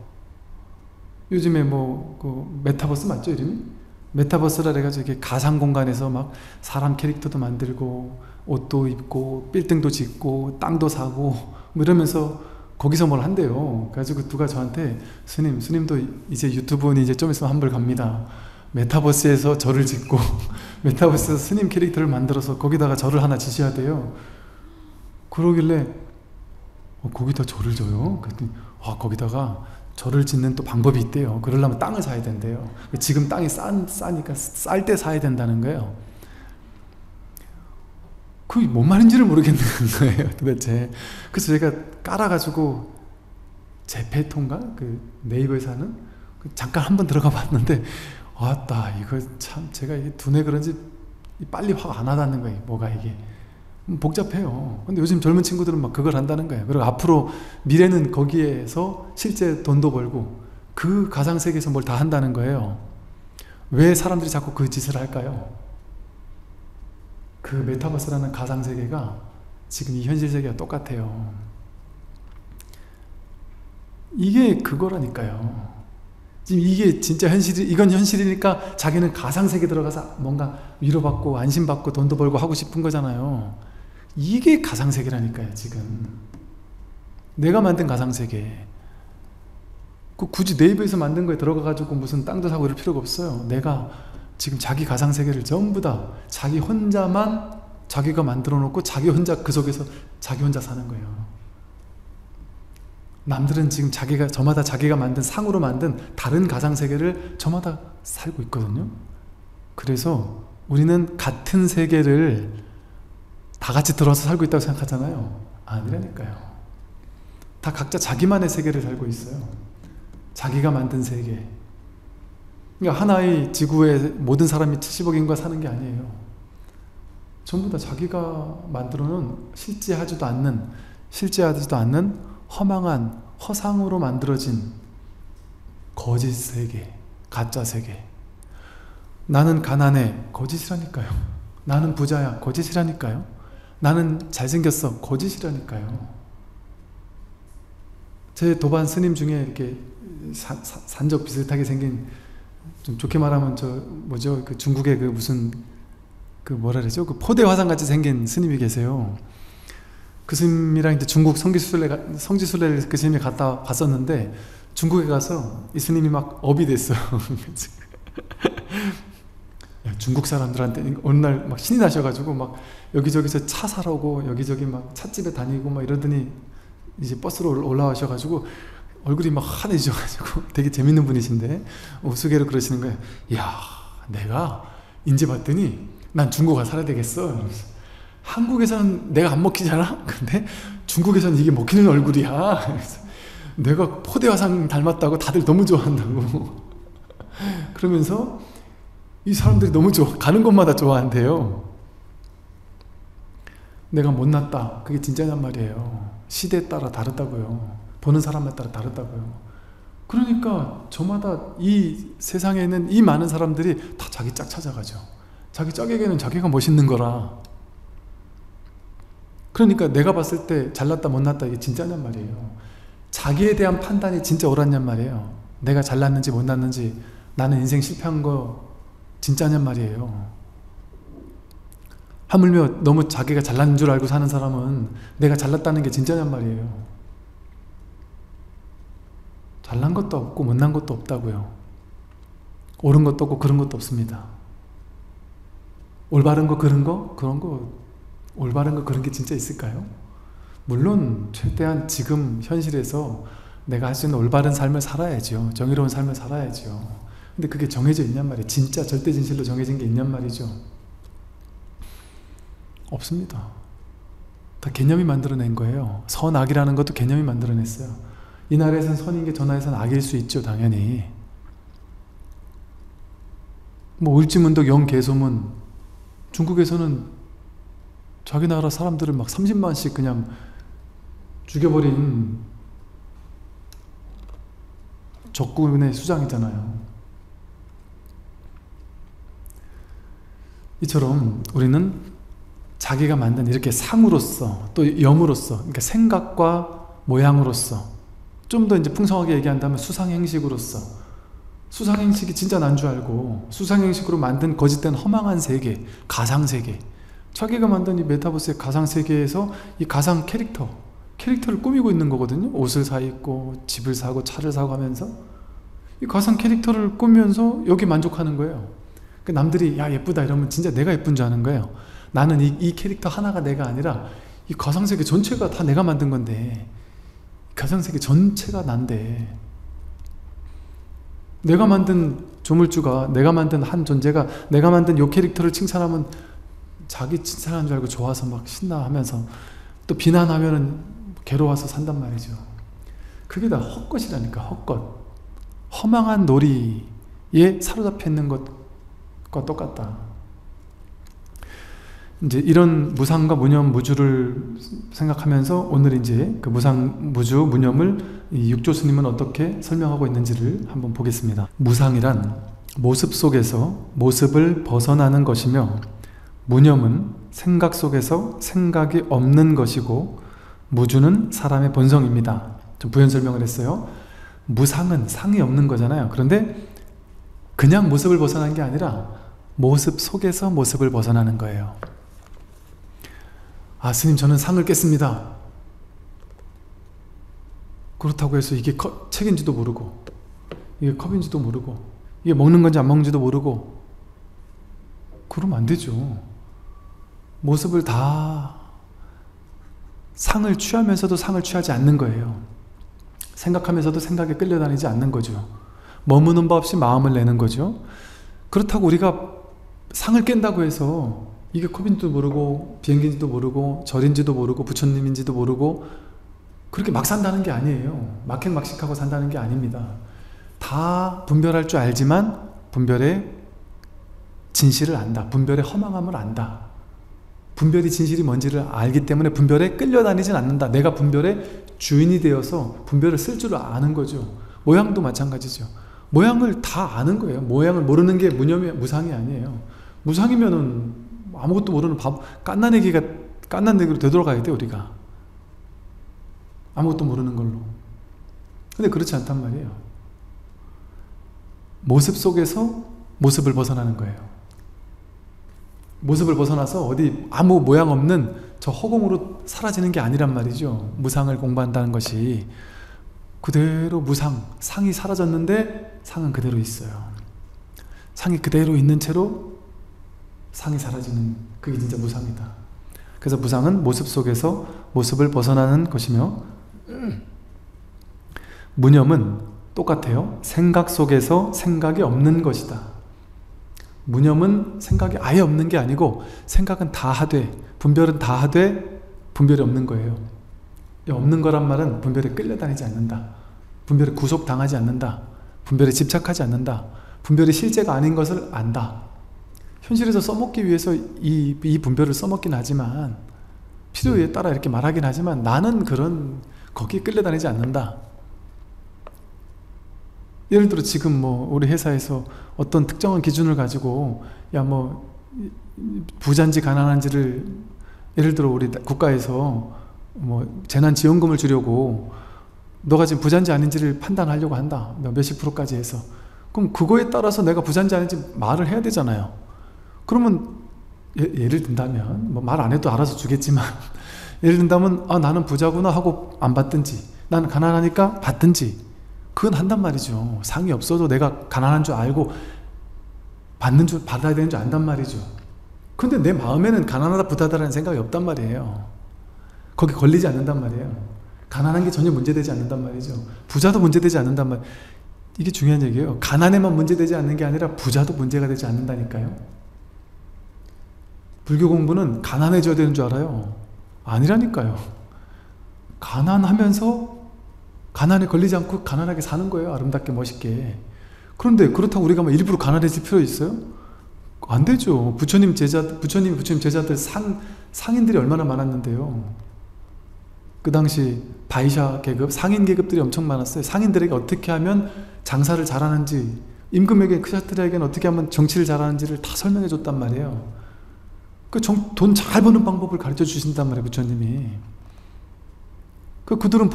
요즘에 그 메타버스 맞죠, 이름이? 메타버스라 해가지고 이렇게 가상 공간에서 막 사람 캐릭터도 만들고 옷도 입고 빌딩도 짓고 땅도 사고 뭐 이러면서 거기서 뭘 한대요. 그래가지고 누가 저한테 스님도 이제 유튜브는 이제 좀 있으면 환불 갑니다. 메타버스에서 절을 짓고 메타버스에서 스님 캐릭터를 만들어서 거기다가 절을 하나 지셔야 돼요. 그러길래 거기다 절을 져요? 그랬더니 거기다가 절을 짓는 또 방법이 있대요. 그러려면 땅을 사야 된대요. 지금 땅이 싸니까 쌀 때 사야 된다는 거예요. 그게 뭔 말인지를 모르겠는 거예요, 도대체. 그래서 제가 깔아가지고 제페토인가? 그 네이버에서 하는? 잠깐 한번 들어가 봤는데 아따 이거 참 제가 이게 두뇌 그런지 빨리 확 안 와닿는 거예요. 뭐가 이게 복잡해요. 근데 요즘 젊은 친구들은 막 그걸 한다는 거예요. 그리고 앞으로 미래는 거기에서 실제 돈도 벌고 그 가상세계에서 뭘 다 한다는 거예요. 왜 사람들이 자꾸 그 짓을 할까요? 그 메타버스라는 가상세계가 지금 이 현실세계와 똑같아요. 이게 그거라니까요. 지금 이게 진짜 이건 현실이니까 자기는 가상세계 들어가서 뭔가 위로받고 안심받고 돈도 벌고 하고 싶은 거잖아요. 이게 가상세계라니까요. 지금 내가 만든 가상세계, 굳이 네이버에서 만든 거에 들어가가지고 무슨 땅도 사고 이럴 필요가 없어요. 내가 지금 자기 가상세계를 전부 다 자기 혼자만 자기가 만들어 놓고 자기 혼자 그 속에서 자기 혼자 사는 거예요. 남들은 지금 저마다 자기가 만든 상으로 만든 다른 가상세계를 저마다 살고 있거든요. 그래서 우리는 같은 세계를 다 같이 들어서 살고 있다고 생각하잖아요. 아니라니까요. 다 각자 자기만의 세계를 살고 있어요. 자기가 만든 세계. 그러니까 하나의 지구에 모든 사람이 70억 인구가 사는 게 아니에요. 전부 다 자기가 만들어놓은 실제하지도 않는 허망한 허상으로 만들어진 거짓 세계, 가짜 세계. 나는 가난해, 거짓이라니까요. 나는 부자야, 거짓이라니까요. 나는 잘생겼어, 거짓이라니까요. 제 도반 스님 중에 이렇게 산적 비슷하게 생긴, 좀 좋게 말하면 그 중국의 그 무슨 뭐라 그러죠? 그 포대 화상 같이 생긴 스님이 계세요. 그 스님이랑 이제 중국 성지순례를 그 스님이 갔다 갔었는데 중국에 가서 이 스님이 막 업이 됐어요. 중국 사람들한테 어느 날 막 신이 나셔가지고 막 여기저기서 차 사러 오고 여기저기 막 찻집에 다니고 막 이러더니 이제 버스로 올라와셔가지고 얼굴이 막 환해지셔가지고 되게 재밌는 분이신데 우스개로 그러시는 거예요. 이야, 내가 인제 봤더니 난 중국 가서 살아야 되겠어. 한국에서는 내가 안 먹히잖아? 근데 중국에서는 이게 먹히는 얼굴이야. 내가 포대화상 닮았다고 다들 너무 좋아한다고. 그러면서 이 사람들이 너무 가는 곳마다 좋아한대요. 내가 못났다, 그게 진짜냔 말이에요. 시대에 따라 다르다고요. 보는 사람에 따라 다르다고요. 그러니까 저마다 이 세상에 있는 이 많은 사람들이 다 자기 짝 찾아가죠. 자기 짝에게는 자기가 멋있는 거라. 그러니까 내가 봤을 때 잘났다 못났다 이게 진짜냔 말이에요. 자기에 대한 판단이 진짜 옳았냔 말이에요. 내가 잘났는지 못났는지, 나는 인생 실패한 거 진짜냔 말이에요. 하물며 너무 자기가 잘난 줄 알고 사는 사람은 내가 잘났다는 게 진짜냔 말이에요. 잘난 것도 없고 못난 것도 없다고요. 옳은 것도 없고 그런 것도 없습니다. 올바른 거 그런 거? 그런 거 올바른 거 그런 게 진짜 있을까요? 물론 최대한 지금 현실에서 내가 할 수 있는 올바른 삶을 살아야죠. 정의로운 삶을 살아야죠. 근데 그게 정해져 있냔 말이에요. 진짜 절대 진실로 정해진 게 있냔 말이죠. 없습니다. 다 개념이 만들어낸 거예요. 선악이라는 것도 개념이 만들어냈어요. 이 나라에서는 선인 게 저 나라에서는 악일 수 있죠. 당연히. 뭐 울지문덕 영계소문, 중국에서는 자기 나라 사람들을 막 30만씩 그냥 죽여버린 적군의 수장이잖아요. 이처럼 우리는 자기가 만든 이렇게 상으로서 또 염으로서, 그러니까 생각과 모양으로서, 좀 더 이제 풍성하게 얘기한다면 수상행식으로서, 수상행식이 진짜 난 줄 알고 수상행식으로 만든 거짓된 허망한 세계, 가상세계, 자기가 만든 이 메타버스의 가상세계에서 이 가상 캐릭터를 꾸미고 있는 거거든요. 옷을 사 입고 집을 사고 차를 사고 하면서 이 가상 캐릭터를 꾸면서 여기 만족하는 거예요. 남들이 야 예쁘다 이러면 진짜 내가 예쁜 줄 아는 거예요. 나는 이 캐릭터 하나가 내가 아니라 이 가상세계 전체가 다 내가 만든 건데, 가상세계 전체가 난데, 내가 만든 조물주가, 내가 만든 한 존재가 내가 만든 요 캐릭터를 칭찬하면 자기 칭찬하는 줄 알고 좋아서 막 신나하면서, 또 비난하면은 괴로워서 산단 말이죠. 그게 다 헛것이라니까. 헛것, 허망한 놀이에 사로잡혀 있는 것과 똑같다. 이제 이런 무상과 무념, 무주를 생각하면서 오늘 이제 그 무상, 무주, 무념을 이 육조 스님은 어떻게 설명하고 있는지를 한번 보겠습니다. 무상이란 모습 속에서 모습을 벗어나는 것이며, 무념은 생각 속에서 생각이 없는 것이고, 무주는 사람의 본성입니다. 좀 부연 설명을 했어요. 무상은 상이 없는 거잖아요. 그런데 그냥 모습을 벗어나는 게 아니라 모습 속에서 모습을 벗어나는 거예요. 아, 스님 저는 상을 깼습니다. 그렇다고 해서 이게 책인지도 모르고, 이게 컵인지도 모르고, 이게 먹는 건지 안 먹는지도 모르고, 그러면 안 되죠. 모습을 다, 상을 취하면서도 상을 취하지 않는 거예요. 생각하면서도 생각에 끌려다니지 않는 거죠. 머무는 바 없이 마음을 내는 거죠. 그렇다고 우리가 상을 깬다고 해서 이게 컵인지도 모르고 비행기인지도 모르고 절인지도 모르고 부처님인지도 모르고 그렇게 막 산다는 게 아니에요. 막행막식하고 산다는 게 아닙니다. 다 분별할 줄 알지만 분별의 진실을 안다. 분별의 허망함을 안다. 분별이 진실이 뭔지를 알기 때문에 분별에 끌려다니진 않는다. 내가 분별의 주인이 되어서 분별을 쓸 줄 아는 거죠. 모양도 마찬가지죠. 모양을 다 아는 거예요. 모양을 모르는 게 무상이 아니에요. 무상이면은 아무것도 모르는 깐난애기로 되돌아가야 돼, 우리가. 아무것도 모르는 걸로. 근데 그렇지 않단 말이에요. 모습 속에서 모습을 벗어나는 거예요. 모습을 벗어나서 어디 아무 모양 없는 저 허공으로 사라지는 게 아니란 말이죠. 무상을 공부한다는 것이 그대로 무상, 상이 사라졌는데 상은 그대로 있어요. 상이 그대로 있는 채로 상이 사라지는, 그게 진짜 무상이다. 그래서 무상은 모습 속에서 모습을 벗어나는 것이며, 무념은 똑같아요. 생각 속에서 생각이 없는 것이다. 무념은 생각이 아예 없는 게 아니고 생각은 다 하되 분별은 다 하되 분별이 없는 거예요. 없는 거란 말은 분별에 끌려다니지 않는다. 분별에 구속당하지 않는다. 분별에 집착하지 않는다. 분별이 실제가 아닌 것을 안다. 현실에서 써먹기 위해서 이 분별을 써먹긴 하지만, 필요에 따라 이렇게 말하긴 하지만 나는 거기에 끌려다니지 않는다. 예를 들어 지금 우리 회사에서 어떤 특정한 기준을 가지고 야 부자인지 가난한지를, 예를 들어 우리 국가에서 뭐 재난지원금을 주려고 너가 지금 부자인지 아닌지를 판단하려고 한다, 몇십 프로까지 해서. 그럼 그거에 따라서 내가 부자인지 아닌지 말을 해야 되잖아요. 그러면 예를 든다면, 뭐 말 안 해도 알아서 주겠지만 예를 든다면 아, 나는 부자구나 하고 안 받든지, 나는 가난하니까 받든지, 그건 한단 말이죠. 상이 없어도 내가 가난한 줄 알고 받아야 되는 줄 안단 말이죠. 근데 내 마음에는 가난하다 부자다라는 생각이 없단 말이에요. 거기 걸리지 않는단 말이에요. 가난한 게 전혀 문제되지 않는단 말이죠. 부자도 문제되지 않는단 말. 이게 중요한 얘기예요. 가난에만 문제되지 않는 게 아니라 부자도 문제가 되지 않는다니까요. 불교 공부는 가난해져야 되는 줄 알아요. 아니라니까요. 가난하면서 가난에 걸리지 않고 가난하게 사는 거예요. 아름답게 멋있게. 그런데 그렇다고 우리가 뭐 일부러 가난해질 필요 있어요? 안 되죠. 부처님 제자들 상인들이 얼마나 많았는데요. 그 당시 바이샤 계급, 상인 계급들이 엄청 많았어요. 상인들에게 어떻게 하면 장사를 잘하는지, 임금에게, 크샤트리에게는 어떻게 하면 정치를 잘하는지를 다 설명해 줬단 말이에요. 돈 잘 버는 방법을 가르쳐 주신단 말이에요, 부처님이. 그들은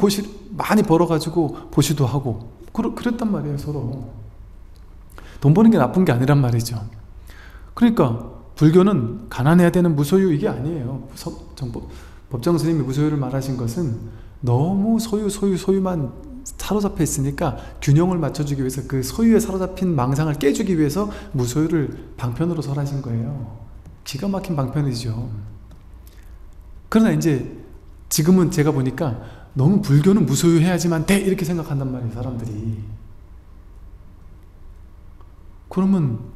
많이 벌어가지고 보시도 하고 그랬단 말이에요. 서로 돈 버는 게 나쁜 게 아니란 말이죠. 그러니까 불교는 가난해야 되는 무소유, 이게 아니에요. 법정 스님이 무소유를 말하신 것은 너무 소유만 사로잡혀 있으니까 균형을 맞춰주기 위해서, 그 소유에 사로잡힌 망상을 깨주기 위해서 무소유를 방편으로 설하신 거예요. 기가 막힌 방편이죠. 그러나 이제 지금은 제가 보니까 너무 불교는 무소유해야지만 돼, 이렇게 생각한단 말이에요, 사람들이. 그러면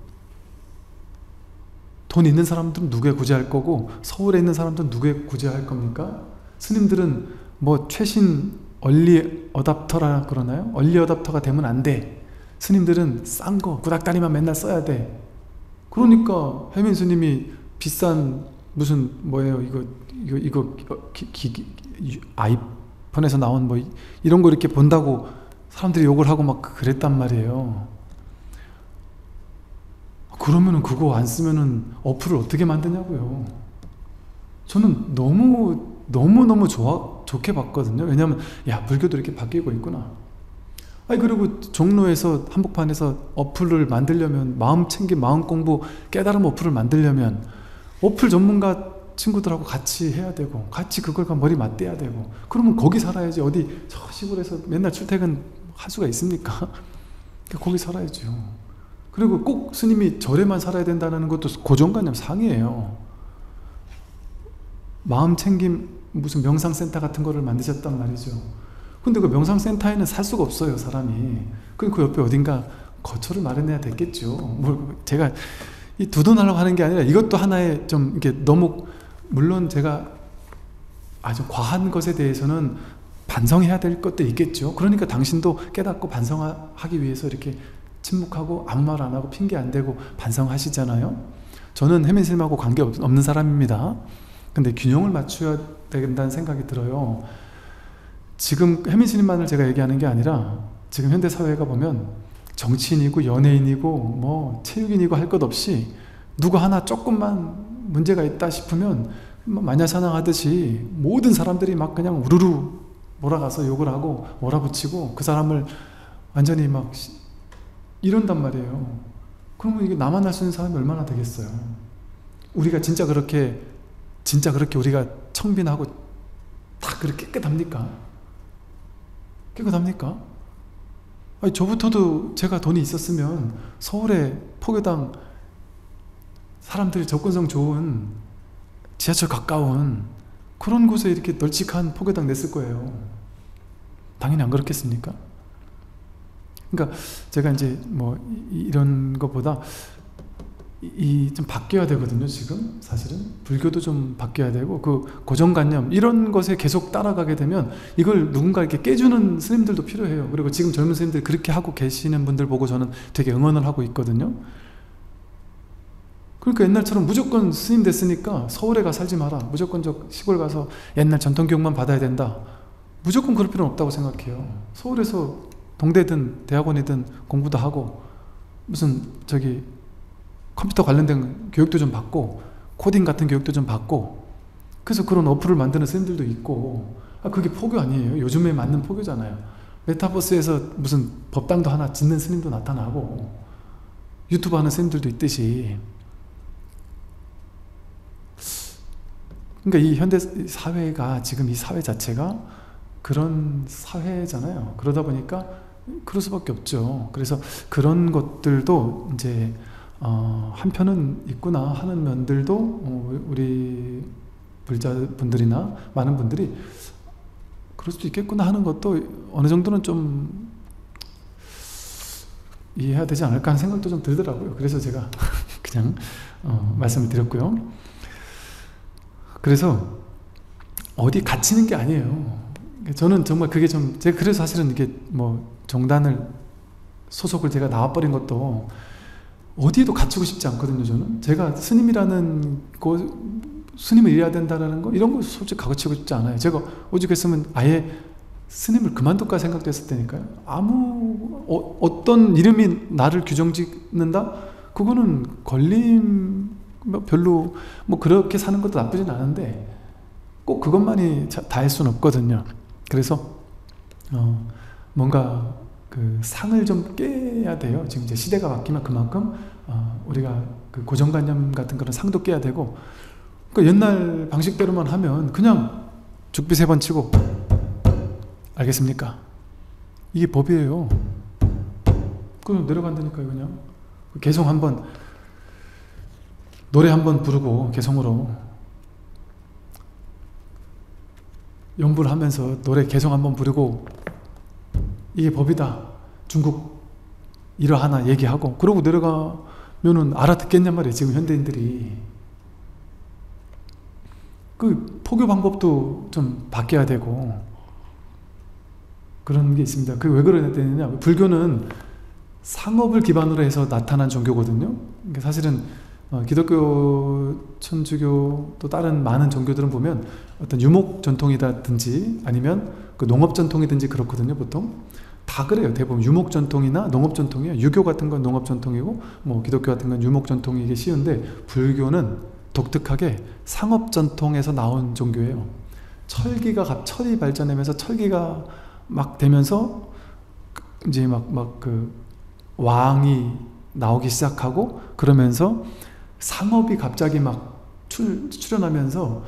돈 있는 사람들은 누구에 구제할 거고, 서울에 있는 사람들은 누구에 구제할 겁니까? 스님들은 뭐 최신 얼리 어답터라 그러나요? 얼리 어답터가 되면 안 돼. 스님들은 싼 거, 구닥다리만 맨날 써야 돼. 그러니까 혜민 스님이 비싼 무슨 뭐예요, 이거 아이폰에서 나온 뭐 이런 거 이렇게 본다고 사람들이 욕을 하고 막 그랬단 말이에요. 그러면은 그거 안 쓰면은 어플을 어떻게 만드냐고요. 저는 너무 좋게 봤거든요. 왜냐하면 야, 불교도 이렇게 바뀌고 있구나. 아니, 그리고 종로에서 한복판에서 어플을 만들려면, 마음 챙김, 마음 공부, 깨달음 어플을 만들려면 어플 전문가 친구들하고 같이 해야 되고, 같이 그걸과 머리 맞대야 되고, 그러면 거기 살아야지. 어디 저 시골에서 맨날 출퇴근 할 수가 있습니까? 거기 살아야죠. 그리고 꼭 스님이 절에만 살아야 된다는 것도 고정관념 상이에요. 마음 챙김 무슨 명상센터 같은 거를 만드셨단 말이죠. 근데 그 명상센터에는 살 수가 없어요, 사람이. 그 옆에 어딘가 거처를 마련해야 됐겠죠. 뭐 제가 이 두둔하려고 하는 게 아니라, 이것도 하나의 좀 이렇게 너무, 물론 제가 아주 과한 것에 대해서는 반성해야 될 것도 있겠죠. 그러니까 당신도 깨닫고 반성하기 위해서 이렇게 침묵하고 아무 말 안 하고 핑계 안 대고 반성하시잖아요. 저는 혜민스님하고 관계없는 사람입니다. 근데 균형을 맞춰야 된다는 생각이 들어요. 지금 혜민스님만을 제가 얘기하는 게 아니라, 지금 현대사회가 보면 정치인이고 연예인이고 뭐 체육인이고 할 것 없이 누구 하나 조금만 문제가 있다 싶으면 마냐사냥하듯이 모든 사람들이 막 그냥 우르르 몰아가서 욕을 하고 몰아붙이고 그 사람을 완전히 막 이런단 말이에요. 그러면 이게 나만 할 수 있는 사람이 얼마나 되겠어요? 우리가 진짜 그렇게 우리가 청빈하고 다 그렇게 깨끗합니까? 깨끗합니까? 아니, 저부터도 제가 돈이 있었으면 서울에 포교당 사람들이 접근성 좋은, 지하철 가까운 그런 곳에 이렇게 널찍한 포교당 냈을 거예요. 당연히 안 그렇겠습니까? 그러니까 제가 이제 뭐 이런 것보다 좀 바뀌어야 되거든요. 지금 사실은 불교도 좀 바뀌어야 되고, 그 고정관념 이런 것에 계속 따라가게 되면 이걸 누군가 이렇게 깨주는 스님들도 필요해요. 그리고 지금 젊은 스님들 그렇게 하고 계시는 분들 보고 저는 되게 응원을 하고 있거든요. 그러니까 옛날처럼 무조건 스님 됐으니까 서울에 가 살지 마라, 무조건 저 시골 가서 옛날 전통교육만 받아야 된다, 무조건 그럴 필요는 없다고 생각해요. 서울에서 동대든 대학원이든 공부도 하고, 무슨 저기 컴퓨터 관련된 교육도 좀 받고 코딩 같은 교육도 좀 받고 그래서 그런 어플을 만드는 스님들도 있고 그게 포교 아니에요. 요즘에 맞는 포교잖아요. 메타버스에서 무슨 법당도 하나 짓는 스님도 나타나고 유튜브 하는 스님들도 있듯이 그러니까 이 현대 사회가 지금 이 사회 자체가 그런 사회잖아요. 그러다 보니까 그럴 수밖에 없죠. 그래서 그런 것들도 이제 한편은 있구나 하는 면들도 우리 불자분들이나 많은 분들이 그럴 수도 있겠구나 하는 것도 어느 정도는 좀 이해해야 되지 않을까 하는 생각도 좀 들더라고요. 그래서 제가 그냥 말씀을 드렸고요. 그래서 어디 갇히는 게 아니에요. 저는 정말 그게 좀 제가 그래서 사실은 이게 뭐 정단을 소속을 제가 나와버린 것도 어디에도 갇히고 싶지 않거든요. 저는 제가 스님이라는 스님을 이래야 된다는 거 이런 거 솔직히 가르치고 싶지 않아요. 제가 오죽했으면 아예 스님을 그만둘까 생각도 했을 테니까요. 어떤 이름이 나를 규정짓는다? 그거는 걸림 별로 뭐 그렇게 사는 것도 나쁘진 않은데 꼭 그것만이 다 할 수는 없거든요. 그래서 뭔가 그 상을 좀 깨야 돼요. 지금 이제 시대가 바뀌면 그만큼 우리가 그 고정관념 같은 그런 상도 깨야 되고 그 옛날 방식대로만 하면 그냥 죽비 3번 치고 알겠습니까? 이게 법이에요. 그럼 내려간다니까요. 그냥 개성 한번 노래 한번 부르고 개성으로 연부를 하면서 노래 개성 한번 부르고 이게 법이다. 중국 이러하나 얘기하고 그러고 내려가면은 알아듣겠냔 말이에요. 지금 현대인들이. 그 포교 방법도 좀 바뀌어야 되고 그런 게 있습니다. 그게 왜 그러냐 되느냐, 불교는 상업을 기반으로 해서 나타난 종교거든요. 그러니까 사실은 기독교, 천주교 또 다른 많은 종교들은 보면 어떤 유목 전통이라든지 아니면 그 농업 전통이든지 그렇거든요. 보통 다 그래요. 대부분 유목 전통이나 농업 전통이에요. 유교 같은 건 농업 전통이고 뭐 기독교 같은 건 유목 전통이기 쉬운데 불교는 독특하게 상업 전통에서 나온 종교예요. 철이 발전하면서 철기가 막 되면서 이제 막 그 왕이 나오기 시작하고 그러면서 상업이 갑자기 막 출현하면서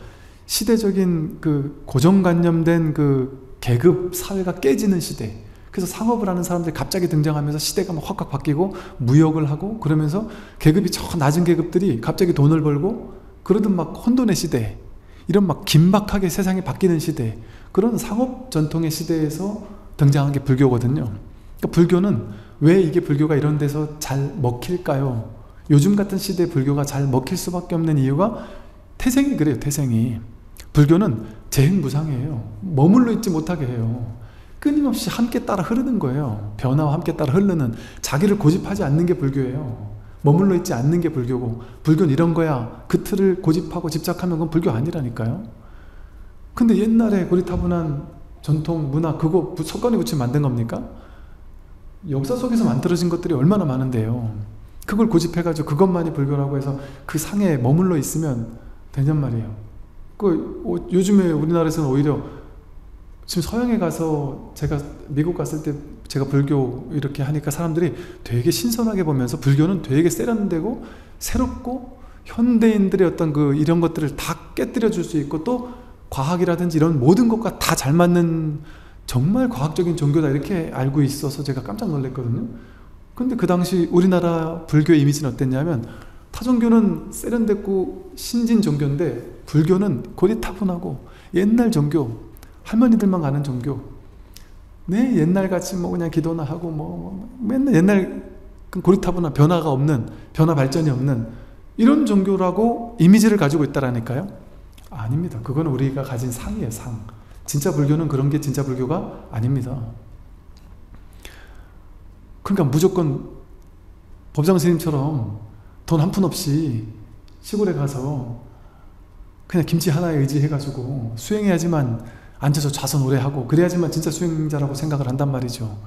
시대적인 그 고정관념된 그 계급 사회가 깨지는 시대. 그래서 상업을 하는 사람들이 갑자기 등장하면서 시대가 막 확확 바뀌고 무역을 하고 그러면서 계급이 저 낮은 계급들이 갑자기 돈을 벌고 그러던 막 혼돈의 시대, 이런 막 긴박하게 세상이 바뀌는 시대, 그런 상업 전통의 시대에서 등장한 게 불교거든요. 그러니까 불교는 왜 이게 불교가 이런 데서 잘 먹힐까요? 요즘 같은 시대에 불교가 잘 먹힐 수밖에 없는 이유가 태생이 그래요. 태생이. 불교는 재행무상이에요. 머물러 있지 못하게 해요. 끊임없이 함께 따라 흐르는 거예요. 변화와 함께 따라 흐르는, 자기를 고집하지 않는 게 불교예요. 머물러 있지 않는 게 불교고, 불교는 이런 거야. 그 틀을 고집하고 집착하면 그건 불교 아니라니까요. 근데 옛날에 고리타분한 전통, 문화, 그거 석가모니 부처 만든 겁니까? 역사 속에서 만들어진 것들이 얼마나 많은데요. 그걸 고집해가지고 그것만이 불교라고 해서 그 상에 머물러 있으면 되냔 말이에요. 요즘에 우리나라에서는 오히려 지금 서양에 가서 제가 미국 갔을 때 제가 불교 이렇게 하니까 사람들이 되게 신선하게 보면서 불교는 되게 세련되고 새롭고 현대인들의 어떤 이런 것들을 다 깨뜨려 줄 수 있고 또 과학이라든지 이런 모든 것과 다 잘 맞는 정말 과학적인 종교다 이렇게 알고 있어서 제가 깜짝 놀랐거든요. 근데 그 당시 우리나라 불교의 이미지는 어땠냐면 타종교는 세련됐고 신진 종교인데 불교는 고리타분하고 옛날 종교, 할머니들만 가는 종교, 네 옛날같이 뭐 그냥 기도나 하고 맨날 옛날 고리타분한 변화가 없는, 변화 발전이 없는 이런 종교라고 이미지를 가지고 있다라니까요. 아닙니다. 그건 우리가 가진 상이에요. 상. 진짜 불교는 그런 게 진짜 불교가 아닙니다. 그러니까 무조건 법장 스님처럼 돈 한 푼 없이 시골에 가서 그냥 김치 하나에 의지해가지고 수행해야지만 앉아서 좌선 오래하고 그래야지만 진짜 수행자라고 생각을 한단 말이죠.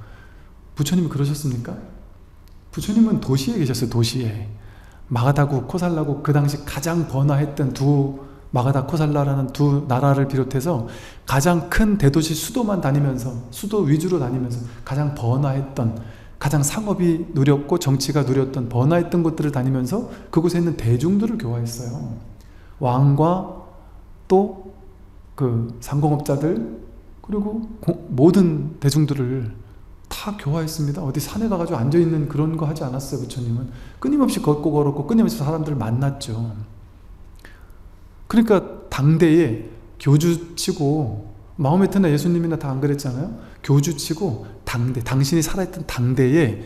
부처님이 그러셨습니까? 부처님은 도시에 계셨어요. 도시에. 마가다국, 코살라국, 그 당시 가장 번화했던 마가다, 코살라라는 두 나라를 비롯해서 가장 큰 대도시 수도만 다니면서, 수도 위주로 다니면서 가장 번화했던, 가장 상업이 누렸고 정치가 누렸던 번화했던 곳들을 다니면서 그곳에 있는 대중들을 교화했어요. 왕과 또 그 상공업자들, 그리고 모든 대중들을 다 교화했습니다. 어디 산에 가가지고 앉아있는 그런 거 하지 않았어요. 부처님은 끊임없이 걷고 걸었고 끊임없이 사람들을 만났죠. 그러니까 당대에 교주치고, 마호메트나 예수님이나 다 안 그랬잖아요. 교주치고 당신이 살아있던 당대에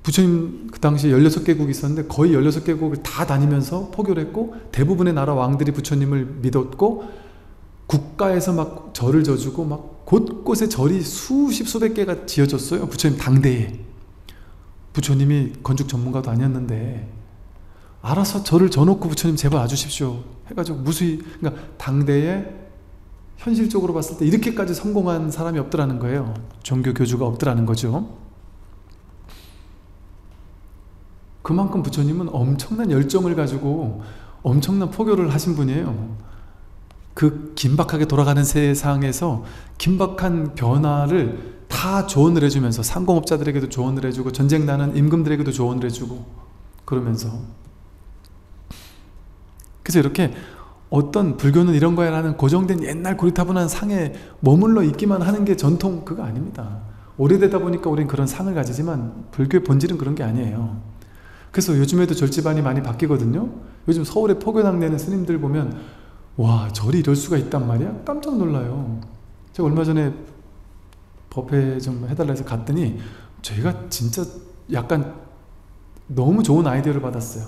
부처님 그 당시에 16개국이 있었는데 거의 16개국을 다 다니면서 포교를 했고, 대부분의 나라 왕들이 부처님을 믿었고, 국가에서 막 절을 져주고 막 곳곳에 절이 수십 수백 개가 지어졌어요. 부처님 당대에. 부처님이 건축 전문가도 아니었는데 알아서 절을 져놓고 부처님 제발 와주십시오 해가지고 무수히, 그러니까 당대에 현실적으로 봤을 때 이렇게까지 성공한 사람이 없더라는 거예요. 종교 교주가 없더라는 거죠. 그만큼 부처님은 엄청난 열정을 가지고 엄청난 포교를 하신 분이에요. 그 긴박하게 돌아가는 세상에서 긴박한 변화를 다 조언을 해주면서, 상공업자들에게도 조언을 해주고, 전쟁 나는 임금들에게도 조언을 해주고, 그러면서, 그래서 이렇게 어떤 불교는 이런 거야 라는 고정된 옛날 고리타분한 상에 머물러 있기만 하는 게 전통, 그거 아닙니다. 오래되다 보니까 우린 그런 상을 가지지만 불교의 본질은 그런 게 아니에요. 그래서 요즘에도 절집안이 많이 바뀌거든요. 요즘 서울에 포교당 내는 스님들 보면 와, 절이 이럴 수가 있단 말이야? 깜짝 놀라요. 제가 얼마 전에 법회 좀 해달라 해서 갔더니 저희가 진짜 약간 너무 좋은 아이디어를 받았어요.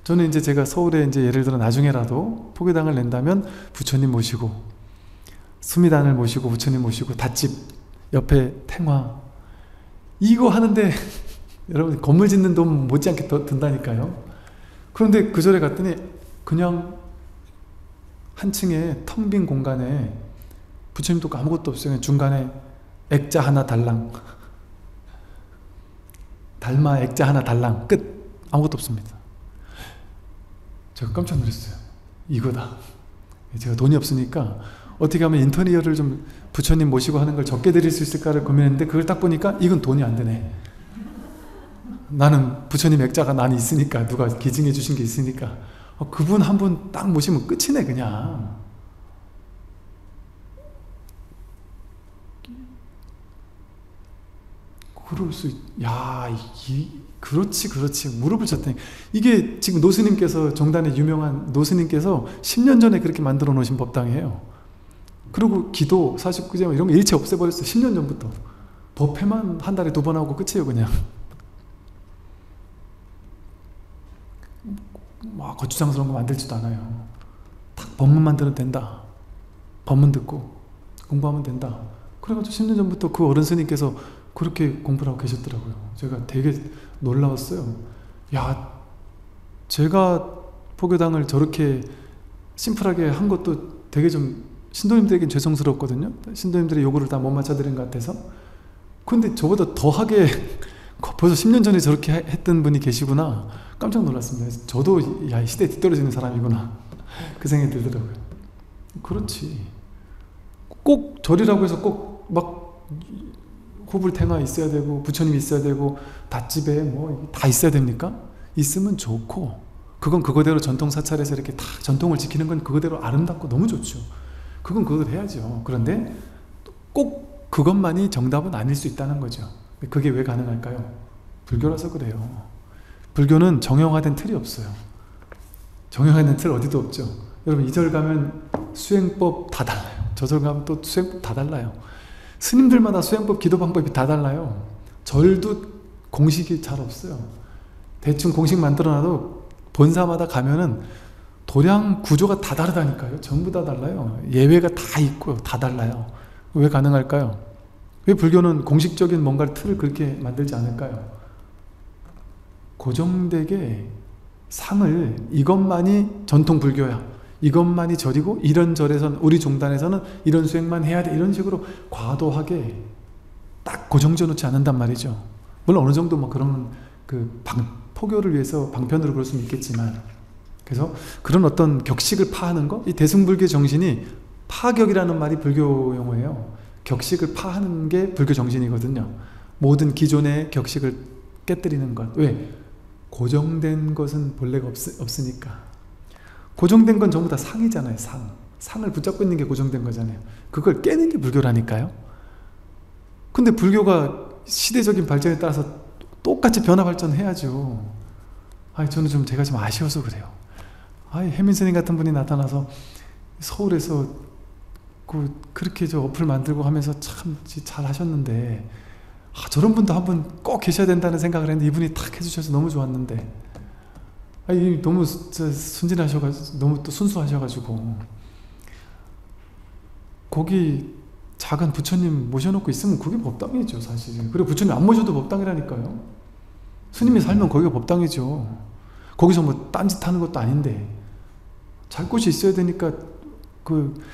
저는 이제 제가 서울에 이제 예를 들어 나중에라도 포교당을 낸다면 부처님 모시고, 수미단을 모시고, 부처님 모시고, 닷집 옆에 탱화 이거 하는데 여러분 건물 짓는 돈 못지않게 더 든다니까요. 그런데 그 절에 갔더니 그냥 한 층에 텅 빈 공간에 부처님도 아무것도 없어요. 중간에 액자 하나 달랑, 달마 액자 하나 달랑, 끝. 아무것도 없습니다. 제가 깜짝 놀랐어요. 이거다. 제가 돈이 없으니까 어떻게 하면 인테리어를 좀 부처님 모시고 하는 걸 적게 드릴 수 있을까를 고민했는데, 그걸 딱 보니까 이건 돈이 안 되네. 나는 부처님 액자가 난 있으니까, 누가 기증해 주신 게 있으니까 그분 한 분 딱 모시면 끝이네 그냥. 그럴 수 그렇지 무릎을 쳤더니, 이게 지금 노스님께서, 정단의 유명한 노스님께서 10년 전에 그렇게 만들어 놓으신 법당이에요. 그리고 기도, 사십구제 이런 거 일체 없애버렸어요. 10년 전부터. 법회만 한 달에 2번 하고 끝이에요 그냥. 막 거추장스러운 거 만들지도 않아요. 딱 법문만 들으면 된다. 법문 듣고 공부하면 된다. 그래가지고 10년 전부터 그 어른 스님께서 그렇게 공부를 하고 계셨더라고요. 제가 되게 놀라웠어요. 야, 제가 포교당을 저렇게 심플하게 한 것도 되게 좀 신도님들에겐 죄송스럽거든요. 신도님들의 요구를 다 못 맞춰드린 것 같아서. 근데 저보다 더하게 벌써 10년 전에 저렇게 했던 분이 계시구나. 깜짝 놀랐습니다. 저도 야, 이 시대에 뒤떨어지는 사람이구나 그 생각이 들더라고요. 그렇지. 꼭 절이라고 해서 꼭 막 호불탱화 있어야 되고 부처님 있어야 되고 닷집에 뭐 다 있어야 됩니까? 있으면 좋고, 그건 그거대로 전통 사찰에서 이렇게 다 전통을 지키는 건 그거대로 아름답고 너무 좋죠. 그건 그걸 해야죠. 그런데 꼭 그것만이 정답은 아닐 수 있다는 거죠. 그게 왜 가능할까요? 불교라서 그래요. 불교는 정형화된 틀이 없어요. 정형화된 틀 어디도 없죠. 여러분 2절 가면 수행법 다 달라요. 저절 가면 또 수행법 다 달라요. 스님들마다 수행법, 기도 방법이 다 달라요. 절도 공식이 잘 없어요. 대충 공식 만들어놔도 본사마다 가면은 도량 구조가 다 다르다니까요. 전부 다 달라요. 예외가 다 있고요. 다 달라요. 왜 가능할까요? 왜 불교는 공식적인 뭔가를 틀을 그렇게 만들지 않을까요? 고정되게 상을, 이것만이 전통 불교야, 이것만이 절이고, 이런 절에서는, 우리 종단에서는 이런 수행만 해야 돼, 이런 식으로 과도하게 딱 고정져 놓지 않는단 말이죠. 물론 어느 정도 뭐 그런 포교를 위해서 방편으로 그럴 수는 있겠지만, 그래서 그런 어떤 격식을 파하는 거, 이 대승불교 정신이 파격이라는 말이 불교 용어예요. 격식을 파하는 게 불교 정신이거든요. 모든 기존의 격식을 깨뜨리는 것. 왜? 고정된 것은 본래가 없으니까. 고정된 건 전부 다 상이잖아요. 상을 붙잡고 있는 게 고정된 거잖아요. 그걸 깨는 게 불교라니까요. 근데 불교가 시대적인 발전에 따라서 똑같이 변화 발전해야죠. 저는 제가 좀 아쉬워서 그래요. 혜민 스님 같은 분이 나타나서 서울에서 그렇게 어플 만들고 하면서 참 잘 하셨는데, 저런 분도 한 분 꼭 계셔야 된다는 생각을 했는데, 이분이 탁 해주셔서 너무 좋았는데, 너무 순진하셔가지고, 너무 또 순수하셔가지고, 거기 작은 부처님 모셔놓고 있으면 그게 법당이죠, 사실. 그리고 부처님 안 모셔도 법당이라니까요. 스님이 살면 거기가 법당이죠. 거기서 뭐 딴짓하는 것도 아닌데, 잘 곳이 있어야 되니까.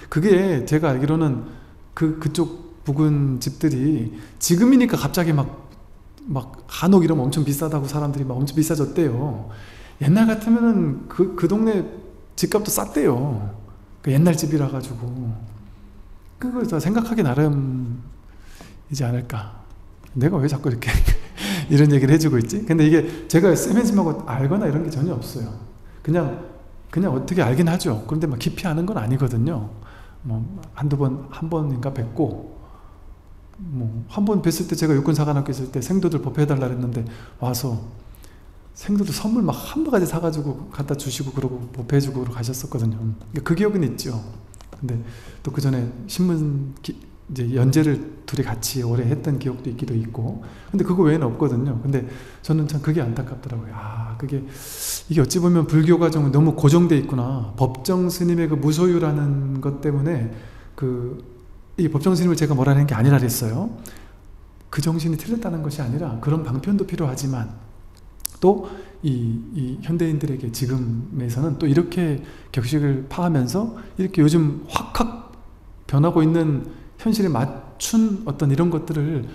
그게 제가 알기로는 그쪽 부근 집들이 지금이니까 갑자기 막 한옥 이러면 엄청 비싸다고 사람들이 막 엄청 비싸졌대요. 옛날 같으면은 그 동네 집값도 쌌대요. 옛날 집이라 가지고. 그걸 다 생각하기 나름이지 않을까. 내가 왜 자꾸 이렇게 이런 얘기를 해주고 있지? 근데 이게 제가 쌤앤쌤하고 알거나 이런 게 전혀 없어요. 그냥 어떻게 알긴 하죠. 그런데 막 깊이 아는 건 아니거든요. 한 번인가 뵙고, 한 번 뵀을 때 제가 육군사관학교 있을 때 생도들 법회해달라 그랬는데, 와서 생도들 선물 막 한 바가지 사가지고 갖다 주시고, 그러고 법회해주고 그러고 가셨었거든요. 그 기억은 있죠. 근데 또 그 전에 신문 이제 연재를 둘이 같이 오래 했던 기억도 있기도 있고, 근데 그거 외에는 없거든요. 근데 저는 참 그게 안타깝더라고요. 이게 어찌 보면 불교가 좀 너무 고정돼 있구나. 법정 스님의 그 무소유라는 것 때문에 이 법정 스님을 제가 뭐라는 게 아니라 그랬어요. 그 정신이 틀렸다는 것이 아니라 그런 방편도 필요하지만, 또 이 현대인들에게 지금에서는 또 이렇게 격식을 파하면서 이렇게 요즘 확 변하고 있는 현실에 맞춘 어떤 이런 것들을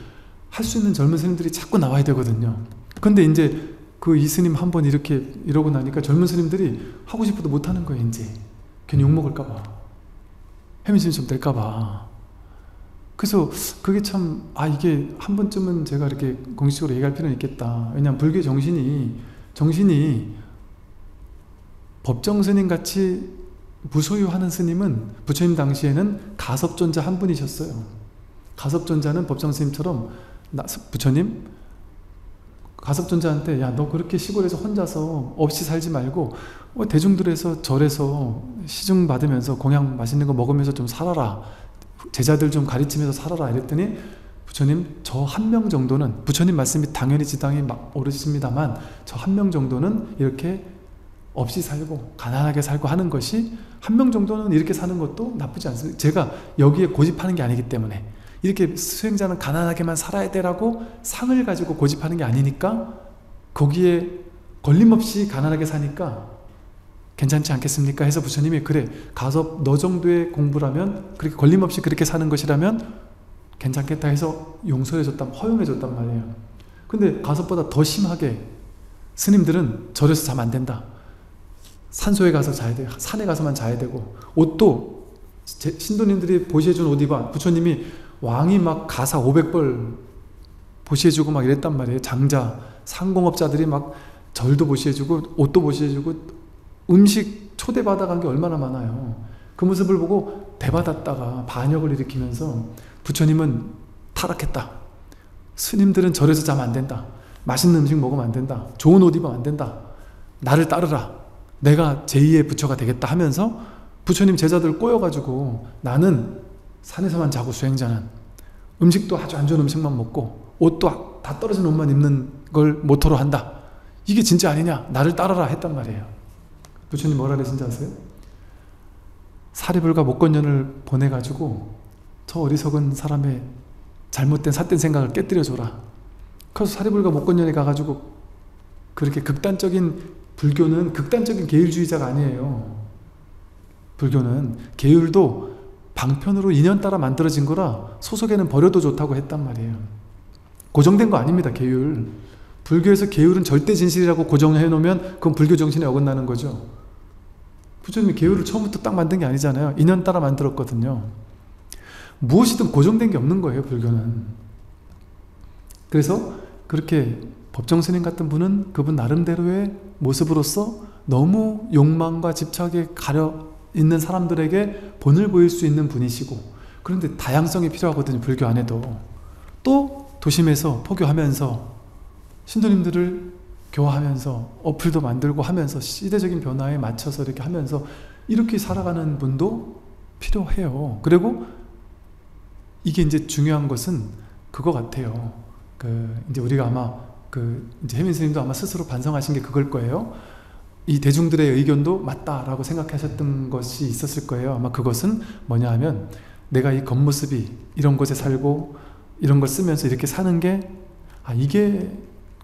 할 수 있는 젊은 스님들이 자꾸 나와야 되거든요. 근데 이제 이 스님 한 번 이렇게 이러고 나니까 젊은 스님들이 하고 싶어도 못하는 거예요. 이제 괜히 욕먹을까봐, 혜민 스님 좀 될까봐. 그래서 그게 참 이게 한 번쯤은 제가 이렇게 공식적으로 얘기할 필요는 있겠다. 왜냐하면 불교 정신이 법정 스님 같이 무소유하는 스님은 부처님 당시에는 가섭존자 한 분이셨어요. 가섭존자는 법정 스님처럼 부처님 가섭존자한테, 야, 너 그렇게 시골에서 혼자서 없이 살지 말고 대중들에서 절에서 시중 받으면서 공양 맛있는 거 먹으면서 좀 살아라, 제자들 좀 가르치면서 살아라 이랬더니, 부처님 저 한 명 정도는, 부처님 말씀이 당연히 지당히 오르십니다만, 저 한 명 정도는 이렇게 없이 살고 가난하게 살고 하는 것이, 한 명 정도는 이렇게 사는 것도 나쁘지 않습니다. 제가 여기에 고집하는 게 아니기 때문에, 이렇게 수행자는 가난하게만 살아야 되라고 상을 가지고 고집하는 게 아니니까, 거기에 걸림없이 가난하게 사니까 괜찮지 않겠습니까? 해서 부처님이, 그래, 가서 너 정도의 공부라면, 그렇게 걸림없이 그렇게 사는 것이라면 괜찮겠다 해서 용서해줬단, 허용해줬단 말이에요. 근데 가섭보다 더 심하게 스님들은 절에서 자면 안 된다, 산소에 가서 자야 돼, 산에 가서만 자야 되고, 옷도 신도님들이 보시해준 옷 입어. 부처님이 왕이 막 가사 500벌 보시해주고 막 이랬단 말이에요. 장자, 상공업자들이 막 절도 보시해주고 옷도 보시해주고 음식 초대받아간 게 얼마나 많아요. 그 모습을 보고 대받았다가 반역을 일으키면서 부처님은 타락했다. 스님들은 절에서 자면 안 된다, 맛있는 음식 먹으면 안 된다, 좋은 옷 입으면 안 된다, 나를 따르라, 내가 제2의 부처가 되겠다 하면서 부처님 제자들 꼬여가지고, 나는 산에서만 자고 수행자는 음식도 아주 안 좋은 음식만 먹고 옷도 다 떨어진 옷만 입는 걸 모토로 한다. 이게 진짜 아니냐, 나를 따르라 했단 말이에요. 부처님 뭐라 그러신지 아세요? 사리불과 목건년을 보내가지고 저 어리석은 사람의 잘못된 삿된 생각을 깨뜨려줘라. 그래서 사리불과 목건년에 가가지고, 그렇게 불교는 극단적인 계율주의자가 아니에요. 불교는 계율도 방편으로 인연 따라 만들어진 거라 소속에는 버려도 좋다고 했단 말이에요. 고정된 거 아닙니다, 계율. 불교에서 계율은 절대 진실이라고 고정해 놓으면 그건 불교 정신에 어긋나는 거죠. 부처님이 계율을 처음부터 딱 만든 게 아니잖아요. 인연 따라 만들었거든요. 무엇이든 고정된 게 없는 거예요, 불교는. 그래서 그렇게 법정 스님 같은 분은 그분 나름대로의 모습으로서 너무 욕망과 집착에 가려 있는 사람들에게 본을 보일 수 있는 분이시고, 그런데 다양성이 필요하거든요, 불교 안에도. 또 도심에서 포교하면서 신도님들을 교화하면서 어플도 만들고 하면서 시대적인 변화에 맞춰서 이렇게 하면서 이렇게 살아가는 분도 필요해요. 그리고 이게 이제 중요한 것은 그거 같아요. 이제 우리가 아마 이제 혜민 스님도 아마 스스로 반성하신 게 그걸 거예요. 이 대중들의 의견도 맞다라고 생각하셨던 것이 있었을 거예요. 아마 그것은 뭐냐 하면, 내가 이 겉모습이 이런 곳에 살고 이런 걸 쓰면서 이렇게 사는 게 이게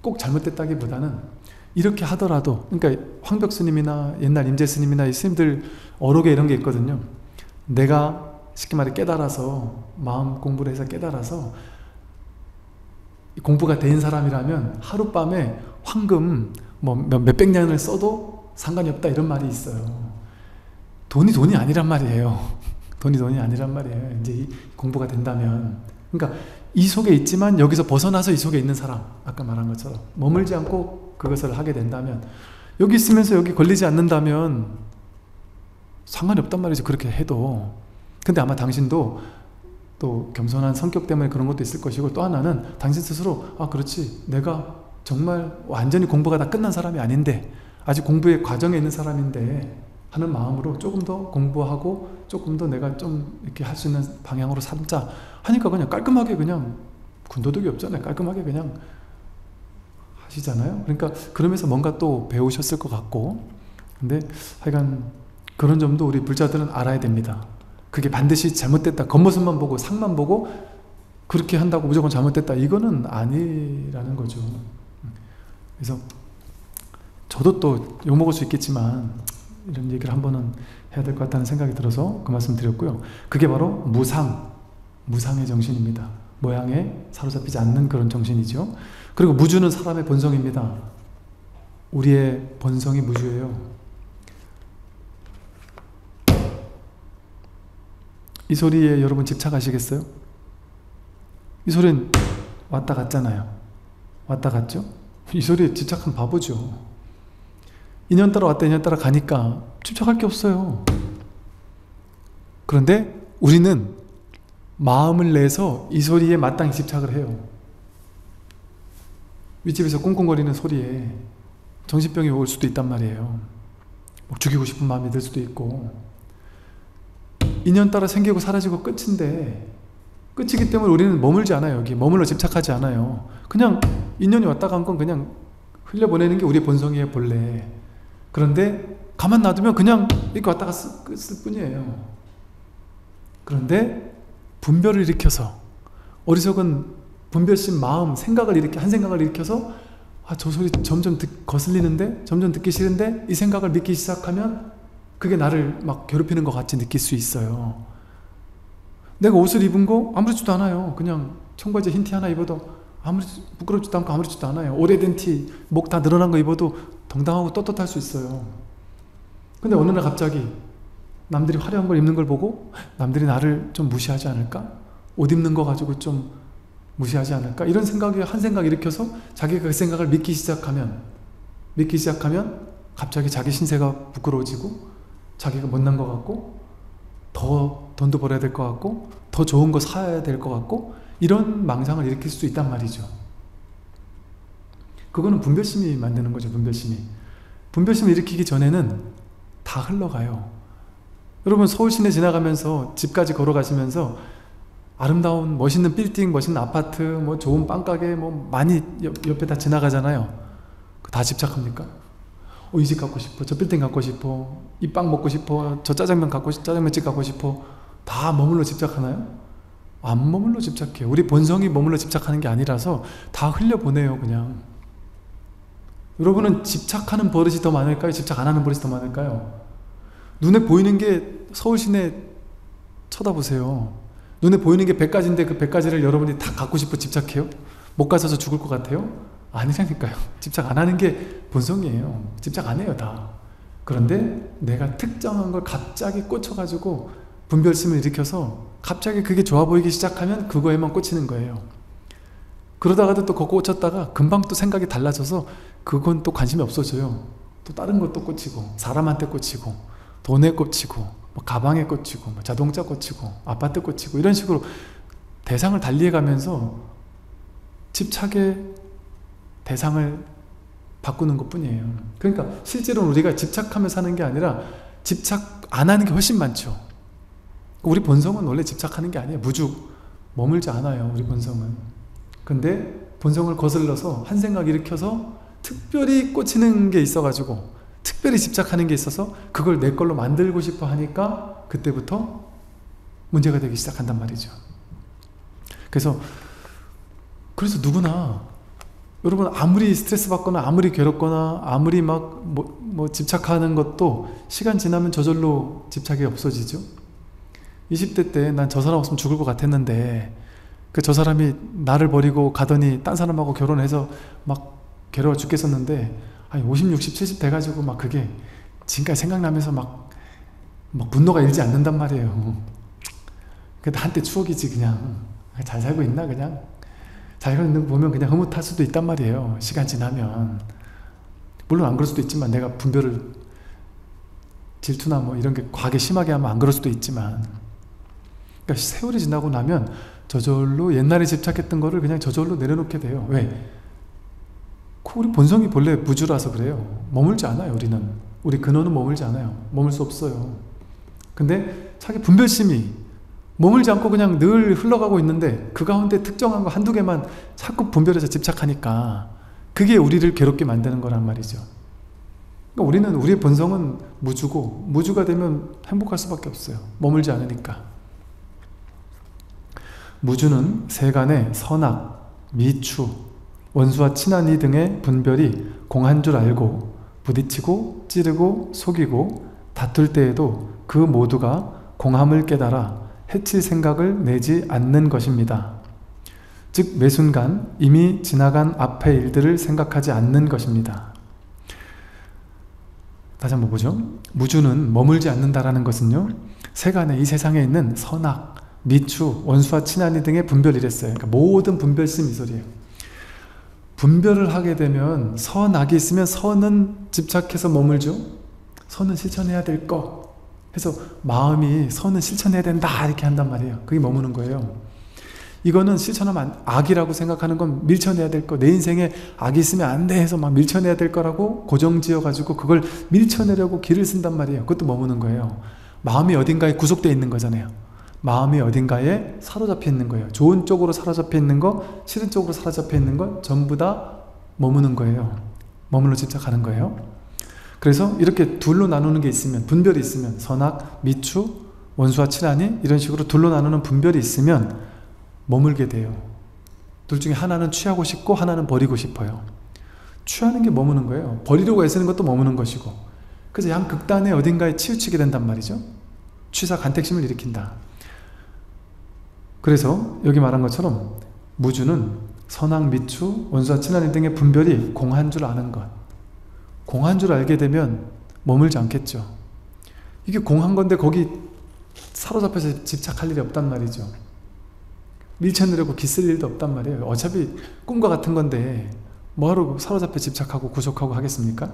꼭 잘못됐다기보다는 이렇게 하더라도, 그러니까 황벽 스님이나 옛날 임재 스님이나 이 스님들 어록에 이런 게 있거든요. 내가 쉽게 말해 깨달아서, 마음 공부를 해서 깨달아서 공부가 된 사람이라면 하룻밤에 황금 뭐 몇백 년을 써도 상관이 없다, 이런 말이 있어요. 돈이 아니란 말이에요. 돈이 아니란 말이에요. 이제 이 공부가 된다면. 그러니까 이 속에 있지만 여기서 벗어나서 이 속에 있는 사람, 아까 말한 것처럼 머물지 않고 그것을 하게 된다면, 여기 있으면서 여기 걸리지 않는다면 상관이 없단 말이죠, 그렇게 해도. 근데 아마 당신도 또 겸손한 성격 때문에 그런 것도 있을 것이고, 또 하나는 당신 스스로 그렇지, 내가 정말 완전히 공부가 다 끝난 사람이 아닌데, 아직 공부의 과정에 있는 사람인데 하는 마음으로 조금 더 공부하고 조금 더 내가 좀 이렇게 할 수 있는 방향으로 삼자 하니까 그냥 깔끔하게, 그냥 군더더기 없잖아요. 깔끔하게 그냥 하시잖아요. 그러니까 그러면서 뭔가 또 배우셨을 것 같고. 근데 하여간 그런 점도 우리 불자들은 알아야 됩니다. 그게 반드시 잘못됐다, 겉모습만 보고 상만 보고 그렇게 한다고 무조건 잘못됐다, 이거는 아니라는 거죠. 그래서 저도 또 욕먹을 수 있겠지만 이런 얘기를 한 번은 해야 될 것 같다는 생각이 들어서 그 말씀 드렸고요. 그게 바로 무상의 정신입니다. 모양에 사로잡히지 않는 그런 정신이죠. 그리고 무주는 사람의 본성입니다. 우리의 본성이 무주예요. 이 소리에 여러분 집착하시겠어요? 이 소리는 왔다 갔잖아요. 왔다 갔죠? 이 소리에 집착한 바보죠. 인연 따라 왔다 인연 따라 가니까 집착할 게 없어요. 그런데 우리는 마음을 내서 이 소리에 마땅히 집착을 해요. 윗집에서 꽁꽁거리는 소리에 정신병이 올 수도 있단 말이에요. 죽이고 싶은 마음이 들 수도 있고. 인연 따라 생기고 사라지고 끝인데, 끝이기 때문에 우리는 머물지 않아요. 여기 머물러 집착하지 않아요. 그냥 인연이 왔다 간 건 그냥 흘려보내는 게 우리의 본성이에요, 본래. 그런데 가만 놔두면 그냥 이렇게 왔다 갔을 뿐이에요. 그런데 분별을 일으켜서, 어리석은 분별심, 마음, 생각을 한 생각을 일으켜서 저 소리 점점 거슬리는데, 점점 듣기 싫은데, 이 생각을 믿기 시작하면 그게 나를 막 괴롭히는 것 같이 느낄 수 있어요. 내가 옷을 입은 거 아무렇지도 않아요. 그냥 청바지 흰 티 하나 입어도 아무리 부끄럽지도 않고 아무렇지도 않아요. 오래된 티, 목 다 늘어난 거 입어도 당당하고 떳떳할 수 있어요. 근데 어느 날 갑자기 남들이 화려한 걸 입는 걸 보고 남들이 나를 좀 무시하지 않을까? 옷 입는 거 가지고 좀 무시하지 않을까? 이런 생각이 한 생각 일으켜서 자기가 그 생각을 믿기 시작하면 갑자기 자기 신세가 부끄러워지고, 자기가 못난 것 같고, 더 돈도 벌어야 될 것 같고, 더 좋은 거 사야 될 것 같고, 이런 망상을 일으킬 수 있단 말이죠. 그거는 분별심이 만드는 거죠. 분별심을 일으키기 전에는 다 흘러가요. 여러분 서울 시내 지나가면서 집까지 걸어가시면서 아름다운 멋있는 빌딩, 멋있는 아파트, 뭐 좋은 빵가게 뭐 많이 옆에 다 지나가잖아요. 다 집착합니까? 이 집 갖고 싶어, 저 빌딩 갖고 싶어, 이 빵 먹고 싶어, 저 짜장면집 갖고 싶어. 다 머물러 집착하나요? 안 머물러 집착해요. 우리 본성이 머물러 집착하는 게 아니라서 다 흘려보내요, 그냥. 여러분은 집착하는 버릇이 더 많을까요? 집착 안 하는 버릇이 더 많을까요? 눈에 보이는 게, 서울 시내 쳐다보세요. 눈에 보이는 게 100가지인데 그 100가지를 여러분이 다 갖고 싶어 집착해요? 못 가서서 죽을 것 같아요? 아니라니까요. 집착 안 하는 게 본성이에요. 집착 안 해요, 다. 그런데 내가 특정한 걸 갑자기 꽂혀가지고 분별심을 일으켜서 갑자기 그게 좋아 보이기 시작하면 그거에만 꽂히는 거예요. 그러다가도 또 그거 꽂혔다가 금방 또 생각이 달라져서 그건 또 관심이 없어져요. 또 다른 것도 꽂히고, 사람한테 꽂히고, 돈에 꽂히고, 뭐 가방에 꽂히고, 뭐 자동차 꽂히고, 아파트 꽂히고, 이런 식으로 대상을 달리해가면서 집착의 대상을 바꾸는 것 뿐이에요. 그러니까 실제로는 우리가 집착하며 사는 게 아니라 집착 안 하는 게 훨씬 많죠. 우리 본성은 원래 집착하는 게 아니에요. 무죽 머물지 않아요, 우리 본성은. 근데 본성을 거슬러서 한 생각 일으켜서 특별히 꽂히는 게 있어가지고 특별히 집착하는 게 있어서 그걸 내 걸로 만들고 싶어 하니까 그때부터 문제가 되기 시작한단 말이죠. 그래서 누구나, 여러분 아무리 스트레스 받거나 아무리 괴롭거나 아무리 막 집착하는 것도 시간 지나면 저절로 집착이 없어지죠. 20대 때 난 저 사람 없으면 죽을 것 같았는데 저 사람이 나를 버리고 가더니 딴 사람하고 결혼해서 막 괴로워 죽겠었는데 50, 60, 70 돼가지고 막 그게 지금까지 생각나면서 막 분노가 일지 않는단 말이에요. 그게 한때 추억이지. 그냥 잘 살고 있나, 그냥 잘 살고 있는 거 보면 그냥 흐뭇할 수도 있단 말이에요, 시간 지나면. 물론 안 그럴 수도 있지만, 내가 분별을 질투나 뭐 이런 게 과하게 심하게 하면 안 그럴 수도 있지만, 그러니까 세월이 지나고 나면 저절로 옛날에 집착했던 거를 그냥 저절로 내려놓게 돼요. 왜? 우리 본성이 본래 무주라서 그래요. 머물지 않아요, 우리는. 우리 근원은 머물지 않아요. 머물 수 없어요. 근데 자기 분별심이 머물지 않고 그냥 늘 흘러가고 있는데 그 가운데 특정한 거 한두 개만 자꾸 분별해서 집착하니까 그게 우리를 괴롭게 만드는 거란 말이죠. 그러니까 우리의 본성은 무주고, 무주가 되면 행복할 수밖에 없어요. 머물지 않으니까. 무주는 세간의 선악, 미추, 원수와 친한 이 등의 분별이 공한 줄 알고 부딪히고 찌르고 속이고 다툴 때에도 그 모두가 공함을 깨달아 해칠 생각을 내지 않는 것입니다. 즉 매순간 이미 지나간 앞의 일들을 생각하지 않는 것입니다. 다시 한번 보죠. 무주는 머물지 않는다라는 것은요, 세간의 이 세상에 있는 선악, 미추, 원수와 친한이 등의 분별이랬어요. 그러니까 모든 분별심 이 소리예요. 분별을 하게 되면 선악이 있으면 선은 집착해서 머물죠. 선은 실천해야 될 것 해서 마음이 선은 실천해야 된다 이렇게 한단 말이에요. 그게 머무는 거예요. 이거는 실천하면 악이라고 생각하는 건 밀쳐내야 될 거, 내 인생에 악이 있으면 안 돼 해서 막 밀쳐내야 될 거라고 고정지어 가지고 그걸 밀쳐내려고 길을 쓴단 말이에요. 그것도 머무는 거예요. 마음이 어딘가에 구속되어 있는 거잖아요. 마음이 어딘가에 사로잡혀 있는 거예요. 좋은 쪽으로 사로잡혀 있는 거, 싫은 쪽으로 사로잡혀 있는 거 전부 다 머무는 거예요. 머물러 집착하는 거예요. 그래서 이렇게 둘로 나누는 게 있으면, 분별이 있으면, 선악, 미추, 원수와 친하니 이런 식으로 둘로 나누는 분별이 있으면 머물게 돼요. 둘 중에 하나는 취하고 싶고 하나는 버리고 싶어요. 취하는 게 머무는 거예요. 버리려고 애쓰는 것도 머무는 것이고. 그래서 양극단에 어딘가에 치우치게 된단 말이죠. 취사 간택심을 일으킨다. 그래서 여기 말한 것처럼 무주는 선악, 미추, 원수와 친하니 등의 분별이 공한 줄 아는 것. 공한 줄 알게 되면 머물지 않겠죠. 이게 공한 건데 거기 사로잡혀서 집착할 일이 없단 말이죠. 밀쳐내려고 기쓸 일도 없단 말이에요. 어차피 꿈과 같은 건데 뭐하러 사로잡혀 집착하고 구속하고 하겠습니까?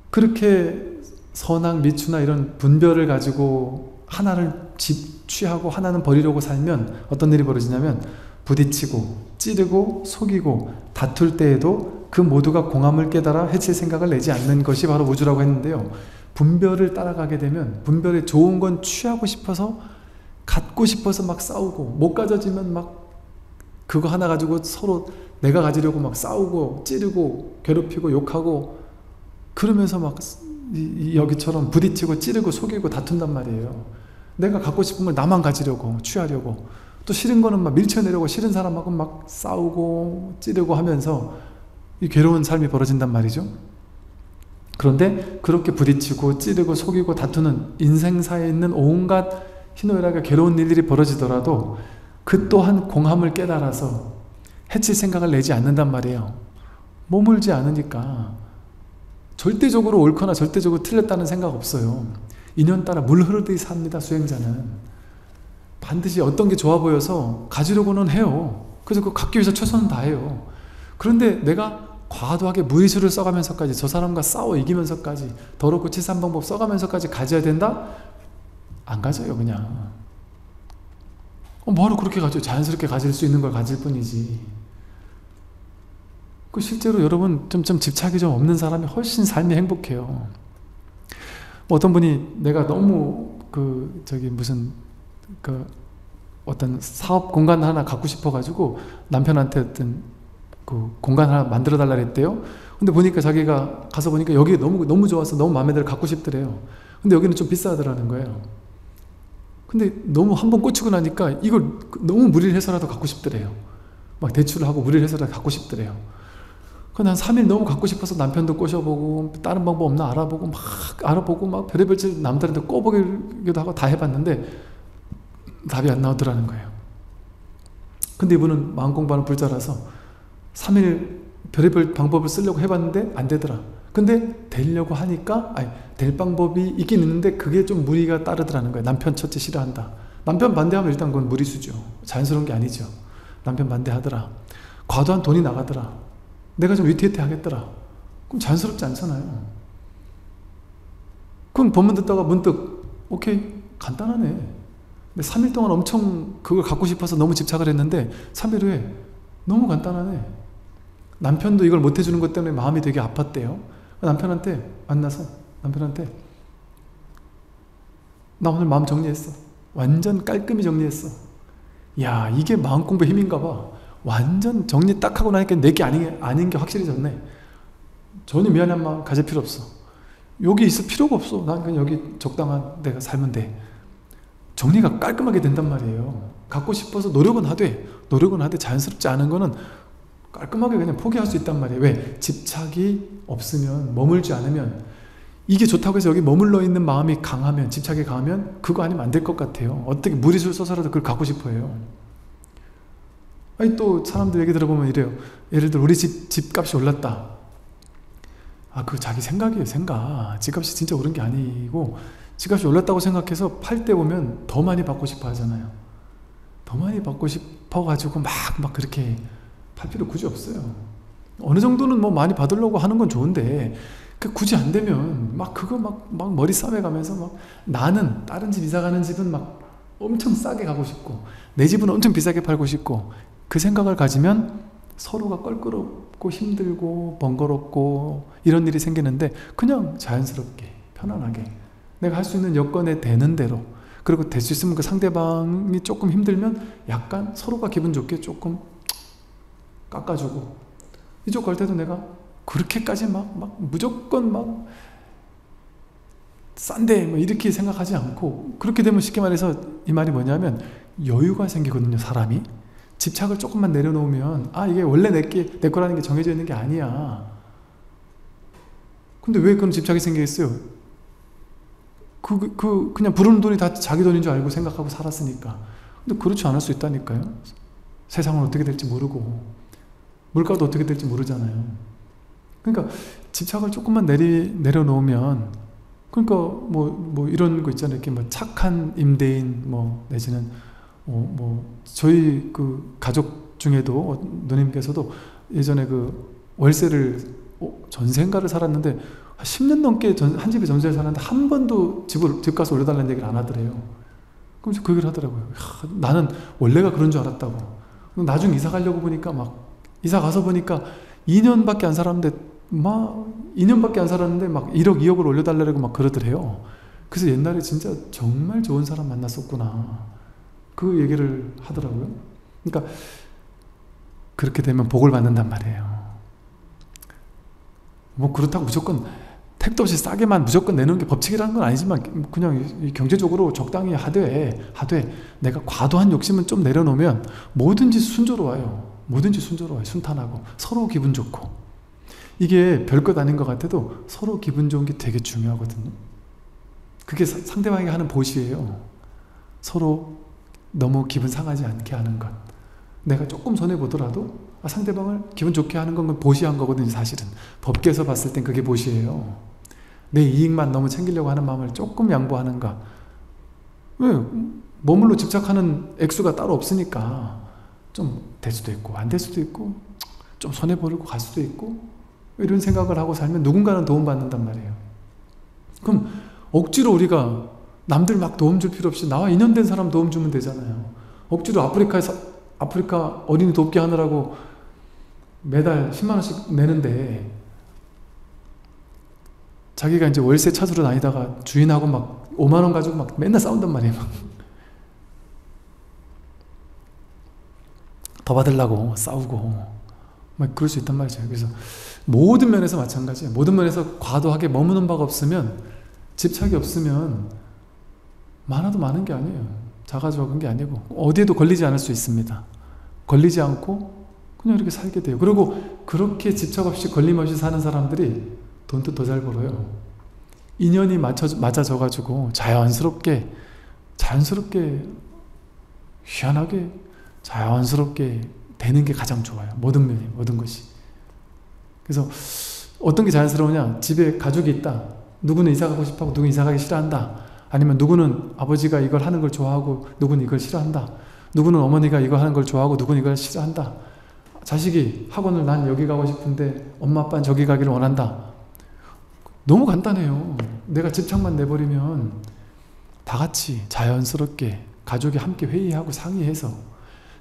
그렇게 선악, 미추나 이런 분별을 가지고 하나를 취하고 하나는 버리려고 살면 어떤 일이 벌어지냐면 부딪히고 찌르고 속이고 다툴 때에도 그 모두가 공함을 깨달아 해칠 생각을 내지 않는 것이 바로 무주라고 했는데요. 분별을 따라가게 되면 분별에 좋은 건 취하고 싶어서 갖고 싶어서 막 싸우고 못 가져지면 막 그거 하나 가지고 서로 내가 가지려고 막 싸우고 찌르고 괴롭히고 욕하고 그러면서 막 여기처럼 부딪히고 찌르고 속이고 다툰단 말이에요. 내가 갖고 싶은 걸 나만 가지려고 취하려고 또 싫은 거는 막 밀쳐내려고 싫은 사람하고 막 싸우고 찌르고 하면서 이 괴로운 삶이 벌어진단 말이죠. 그런데 그렇게 부딪히고 찌르고 속이고 다투는 인생사에 있는 온갖 희노애락과 괴로운 일들이 벌어지더라도 그 또한 공함을 깨달아서 해칠 생각을 내지 않는단 말이에요. 머물지 않으니까 절대적으로 옳거나 절대적으로 틀렸다는 생각 없어요. 인연 따라 물 흐르듯이 삽니다. 수행자는 반드시 어떤 게 좋아 보여서 가지려고는 해요. 그래서 그거 갖기 위해서 최선을 다해요. 그런데 내가 과도하게 무리수를 써가면서까지 저 사람과 싸워 이기면서까지 더럽고 치사한 방법 써가면서까지 가져야 된다? 안 가져요. 그냥 뭐하러 그렇게 가져요. 자연스럽게 가질 수 있는 걸 가질 뿐이지. 그 실제로 여러분 좀 집착이 좀 없는 사람이 훨씬 삶이 행복해요. 어떤 분이 내가 너무 어떤 사업 공간 하나 갖고 싶어 가지고 남편한테 어떤 그 공간 하나 만들어 달라 그랬대요. 근데 보니까 자기가 가서 보니까 여기 너무 좋아서 너무 마음에 들어 갖고 싶더래요. 근데 여기는 좀 비싸더라는 거예요. 근데 너무 한번 꽂히고 나니까 이걸 너무 무리를 해서라도 갖고 싶더래요. 막 대출을 하고 무리를 해서라도 갖고 싶더래요. 그난 3일 너무 갖고 싶어서 남편도 꼬셔보고 다른 방법 없나 알아보고 막 알아보고 막 별의별 짓 남들한테 꼬보기도 하고 다 해봤는데 답이 안 나오더라는 거예요. 근데 이분은 마음 공부하는 불자라서 3일 별의별 방법을 쓰려고 해봤는데 안 되더라. 근데 되려고 하니까 될 방법이 있긴 있는데 그게 좀 무리가 따르더라는 거예요. 남편 첫째 싫어한다. 남편 반대하면 일단 그건 무리수죠. 자연스러운 게 아니죠. 남편 반대하더라. 과도한 돈이 나가더라. 내가 좀 위태위태 하겠더라. 그럼 자연스럽지 않잖아요. 그럼 본문 듣다가 문득 오케이 간단하네. 근데 3일 동안 엄청 그걸 갖고 싶어서 너무 집착을 했는데 3일 후에 너무 간단하네. 남편도 이걸 못 해주는 것 때문에 마음이 되게 아팠대요. 남편한테 만나서 남편한테 나 오늘 마음 정리했어. 완전 깔끔히 정리했어. 야 이게 마음 공부의 힘인가 봐. 완전 정리 딱 하고 나니까 내게 아닌 게 확실해졌네. 전혀 미안한 마음 가질 필요 없어. 여기 있을 필요가 없어. 난 그냥 여기 적당한 내가 살면 돼. 정리가 깔끔하게 된단 말이에요. 갖고 싶어서 노력은 하되 자연스럽지 않은 거는 깔끔하게 그냥 포기할 수 있단 말이에요. 왜? 집착이 없으면, 머물지 않으면, 이게 좋다고 해서 여기 머물러 있는 마음이 강하면, 집착이 강하면 그거 아니면 안 될 것 같아요. 어떻게 무리수를 써서라도 그걸 갖고 싶어 해요. 아니 또 사람들 얘기 들어보면 이래요. 예를 들어 우리 집값이 올랐다. 그거 자기 생각이에요. 생각. 집값이 진짜 오른 게 아니고 집값이 올랐다고 생각해서 팔 때 보면 더 많이 받고 싶어 하잖아요. 더 많이 받고 싶어 가지고 막 그렇게 팔 필요 굳이 없어요. 어느 정도는 뭐 많이 받으려고 하는 건 좋은데 굳이 안 되면 그거 머리 싸매가면서 나는 다른 집 이사 가는 집은 엄청 싸게 가고 싶고 내 집은 엄청 비싸게 팔고 싶고 그 생각을 가지면 서로가 껄끄럽고 힘들고 번거롭고 이런 일이 생기는데 그냥 자연스럽게 편안하게 내가 할 수 있는 여건에 되는 대로 그리고 될 수 있으면 그 상대방이 조금 힘들면 약간 서로가 기분 좋게 조금 깎아주고 이쪽 갈 때도 내가 그렇게까지 무조건 싼데 이렇게 생각하지 않고 그렇게 되면 쉽게 말해서 이 말이 뭐냐면 여유가 생기거든요. 사람이 집착을 조금만 내려놓으면 이게 원래 내 거라는 게 정해져 있는 게 아니야. 근데 왜 그런 집착이 생기겠어요? 그냥 부르는 돈이 다 자기 돈인 줄 알고 생각하고 살았으니까. 근데 그렇지 않을 수 있다니까요. 세상은 어떻게 될지 모르고 물가도 어떻게 될지 모르잖아요. 그러니까 집착을 조금만 내려놓으면 그러니까 이런 거 있잖아요. 이렇게 착한 임대인 내지는 저희 그 가족 중에도 누님께서도 예전에 그 월세를 전세인가를 살았는데 10년 넘게 한 집에 전세를 살았는데 한 번도 집값을 올려달라는 얘기를 안 하더래요. 그럼 그 얘기를 하더라고요. 나는 원래가 그런 줄 알았다고. 나중에 이사 가려고 보니까 이사 가서 보니까 2년밖에 안 살았는데 2년밖에 안 살았는데 1억 2억을 올려달라고 그러더래요. 그래서 옛날에 진짜 정말 좋은 사람 만났었구나 그 얘기를 하더라고요. 그러니까 그렇게 되면 복을 받는단 말이에요. 그렇다고 무조건 택도 없이 싸게만 무조건 내놓는 게 법칙이라는 건 아니지만 그냥 경제적으로 적당히 하되 내가 과도한 욕심은 좀 내려놓으면 뭐든지 순조로워요. 순탄하고 서로 기분 좋고 이게 별것 아닌 것 같아도 서로 기분 좋은 게 되게 중요하거든요. 그게 상대방에게 하는 보시예요. 서로 너무 기분 상하지 않게 하는 것. 내가 조금 손해보더라도 상대방을 기분 좋게 하는 건 보시한 거거든요. 사실은 법계에서 봤을 땐 그게 보시예요. 내 이익만 너무 챙기려고 하는 마음을 조금 양보하는가. 왜? 머물러 집착하는 액수가 따로 없으니까 좀 될 수도 있고 안 될 수도 있고 좀 손해보려고 갈 수도 있고 이런 생각을 하고 살면 누군가는 도움받는단 말이에요. 그럼 억지로 우리가 남들 막 도움 줄 필요 없이 나와 인연된 사람 도움 주면 되잖아요. 억지로 아프리카 어린이 돕기 하느라고 매달 10만 원씩 내는데 자기가 이제 월세 찾으러 다니다가 주인하고 막 5만 원 가지고 막 맨날 싸운단 말이에요. 더 받으려고 싸우고 막 그럴 수 있단 말이죠. 그래서 모든 면에서 마찬가지예요. 모든 면에서 과도하게 머무는 바가 없으면, 집착이 없으면 많아도 많은 게 아니에요. 작아져간 게 아니고 어디에도 걸리지 않을 수 있습니다. 걸리지 않고 그냥 이렇게 살게 돼요. 그리고 그렇게 집착 없이 걸림 없이 사는 사람들이 돈도 더 잘 벌어요. 인연이 맞아져 가지고 자연스럽게 희한하게 자연스럽게 되는 게 가장 좋아요. 모든 면이, 모든 것이. 그래서 어떤 게 자연스러우냐, 집에 가족이 있다, 누구는 이사 가고 싶어하고 누구는 이사 가기 싫어한다, 아니면 누구는 아버지가 이걸 하는 걸 좋아하고 누구는 이걸 싫어한다, 누구는 어머니가 이거 하는 걸 좋아하고 누구는 이걸 싫어한다, 자식이 학원을 난 여기 가고 싶은데 엄마 아빠는 저기 가기를 원한다. 너무 간단해요. 내가 집착만 내버리면 다 같이 자연스럽게 가족이 함께 회의하고 상의해서,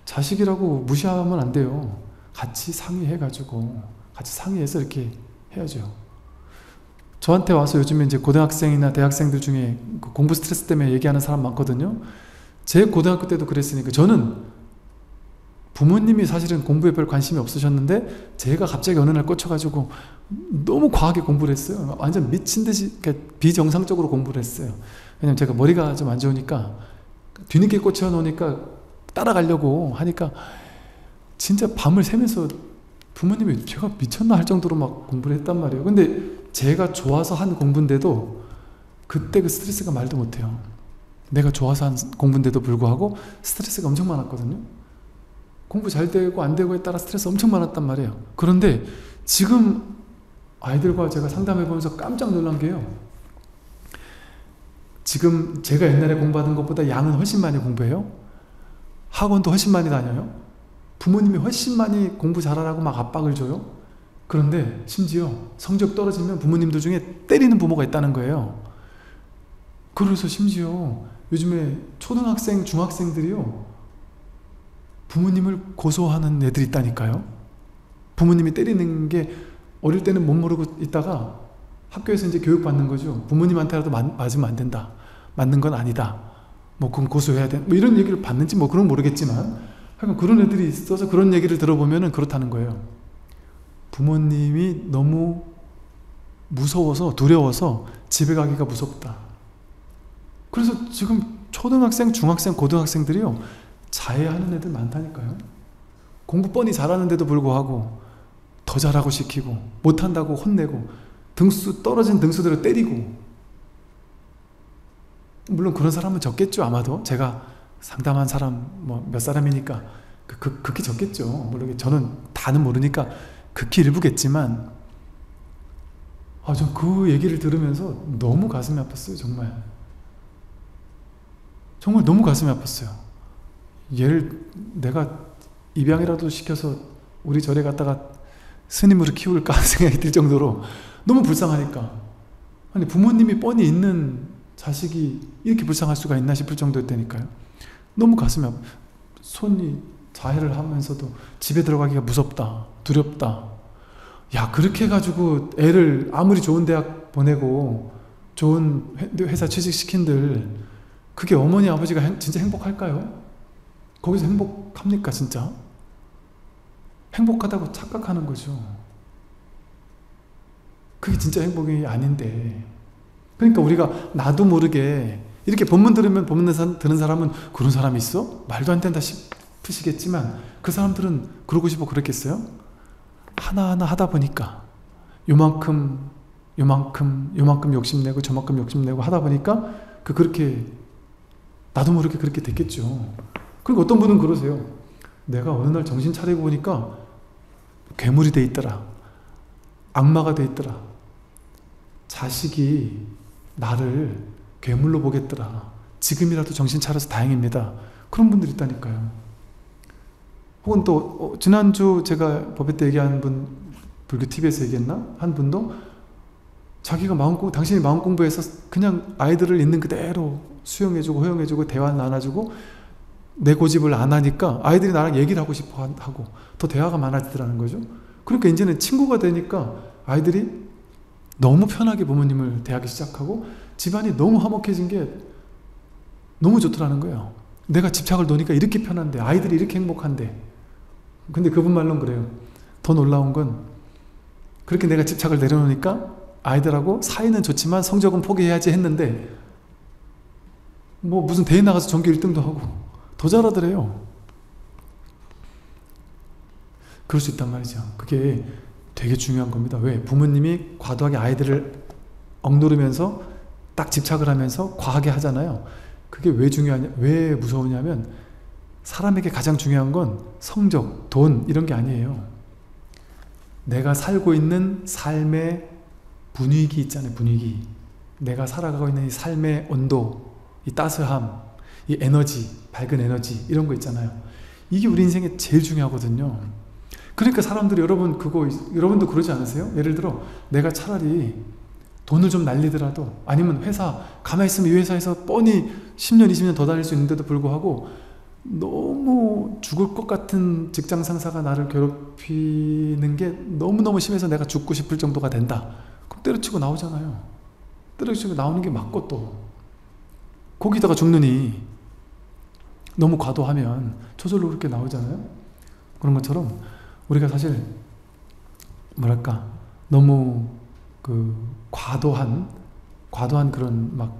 자식이라고 무시하면 안 돼요. 같이 상의해가지고 같이 상의해서 이렇게 해야죠. 저한테 와서 요즘에 이제 고등학생이나 대학생들 중에 공부 스트레스 때문에 얘기하는 사람 많거든요. 제 고등학교 때도 그랬으니까. 저는 부모님이 사실은 공부에 별 관심이 없으셨는데 제가 갑자기 어느 날 꽂혀가지고 너무 과하게 공부를 했어요. 완전 미친 듯이 비정상적으로 공부를 했어요. 왜냐면 제가 머리가 좀 안 좋으니까 뒤늦게 꽂혀 놓으니까 따라가려고 하니까 진짜 밤을 새면서 부모님이 제가 미쳤나 할 정도로 막 공부를 했단 말이에요. 근데 제가 좋아서 한 공부인데도 그때 그 스트레스가 말도 못해요. 내가 좋아서 한 공부인데도 불구하고 스트레스가 엄청 많았거든요. 공부 잘 되고 안 되고에 따라 스트레스 엄청 많았단 말이에요. 그런데 지금 아이들과 제가 상담해 보면서 깜짝 놀란 게요, 지금 제가 옛날에 공부하던 것보다 양은 훨씬 많이 공부해요. 학원도 훨씬 많이 다녀요. 부모님이 훨씬 많이 공부 잘하라고 막 압박을 줘요. 그런데 심지어 성적 떨어지면 부모님들 중에 때리는 부모가 있다는 거예요. 그래서 심지어 요즘에 초등학생, 중학생들이요, 부모님을 고소하는 애들이 있다니까요. 부모님이 때리는 게 어릴 때는 못 모르고 있다가 학교에서 이제 교육받는 거죠. 부모님한테라도 맞으면 안 된다, 맞는 건 아니다, 뭐 그건 고소해야 돼, 뭐 이런 얘기를 받는지 뭐 그런 모르겠지만 하여간 그런 애들이 있어서 그런 얘기를 들어보면은 그렇다는 거예요. 부모님이 너무 무서워서, 두려워서 집에 가기가 무섭다. 그래서 지금 초등학생, 중학생, 고등학생들이요, 자해하는 애들 많다니까요. 공부 뻔히 잘하는데도 불구하고 더 잘하고 시키고, 못한다고 혼내고, 떨어진 등수대로 때리고. 물론 그런 사람은 적겠죠. 아마도 제가 상담한 사람 뭐 몇 사람이니까 극히 적겠죠. 물론 저는 다는 모르니까 극히 일부겠지만, 전 그 얘기를 들으면서 너무 가슴이 아팠어요. 정말 너무 가슴이 아팠어요. 얘를 내가 입양이라도 시켜서 우리 절에 갔다가 스님으로 키울까 생각이 들 정도로 너무 불쌍하니까. 아니, 부모님이 뻔히 있는 자식이 이렇게 불쌍할 수가 있나 싶을 정도였다니까요. 너무 가슴이 아파. 손이 자해를 하면서도 집에 들어가기가 무섭다, 두렵다. 야, 그렇게 해가지고 애를 아무리 좋은 대학 보내고 좋은 회사 취직시킨들, 그게 어머니 아버지가 진짜 행복할까요? 거기서 행복합니까 진짜? 행복하다고 착각하는 거죠. 그게 진짜 행복이 아닌데. 그러니까 우리가 나도 모르게 이렇게 본문 들으면 본문 듣는 사람은 그런 사람이 있어? 말도 안 된다 싶으시겠지만, 그 사람들은 그러고 싶어 그랬겠어요? 하나하나 하다 보니까 요만큼 욕심내고 저만큼 욕심내고 하다 보니까 그렇게 나도 모르게 그렇게 됐겠죠. 그리고 어떤 분은 그러세요. 내가 어느 날 정신 차리고 보니까 괴물이 돼 있더라, 악마가 돼 있더라, 자식이 나를 괴물로 보겠더라, 지금이라도 정신 차려서 다행입니다. 그런 분들이 있다니까요. 혹은 또 지난주 제가 법회 때 얘기한 분, 불교 TV에서 얘기했나? 한 분도 자기가 당신이 마음 공부해서 그냥 아이들을 있는 그대로 수용해주고 허용해주고 대화 나눠주고 내 고집을 안 하니까 아이들이 나랑 얘기를 하고 싶어 하고 더 대화가 많아지더라는 거죠. 그러니까 이제는 친구가 되니까 아이들이 너무 편하게 부모님을 대하기 시작하고 집안이 너무 화목해진 게 너무 좋더라는 거예요. 내가 집착을 놓으니까 이렇게 편한데, 아이들이 이렇게 행복한데. 근데 그분 말로는 그래요. 더 놀라운 건 그렇게 내가 집착을 내려놓으니까 아이들하고 사이는 좋지만 성적은 포기해야지 했는데 뭐 무슨 대회 나가서 전교 1등도 하고 더 잘하더래요. 그럴 수 있단 말이죠. 그게 되게 중요한 겁니다. 왜? 부모님이 과도하게 아이들을 억누르면서 딱 집착을 하면서 과하게 하잖아요. 그게 왜 중요하냐, 왜 무서우냐면 사람에게 가장 중요한 건 성적, 돈 이런 게 아니에요. 내가 살고 있는 삶의 분위기 있잖아요. 분위기. 내가 살아가고 있는 이 삶의 온도, 이 따스함, 이 에너지, 밝은 에너지 이런 거 있잖아요. 이게 우리 인생에 제일 중요하거든요. 그러니까 사람들이 여러분도 그러지 않으세요? 예를 들어 내가 차라리 돈을 좀 날리더라도, 아니면 회사 가만히 있으면 이 회사에서 뻔히 10년 20년 더 다닐 수 있는데도 불구하고 너무 죽을 것 같은 직장 상사가 나를 괴롭히는 게 너무너무 심해서 내가 죽고 싶을 정도가 된다. 그럼 때려치고 나오잖아요. 때려치고 나오는 게 맞고, 또 거기다가 죽느니 너무 과도하면 저절로 그렇게 나오잖아요. 그런 것처럼 우리가 사실 뭐랄까 너무 과도한 그런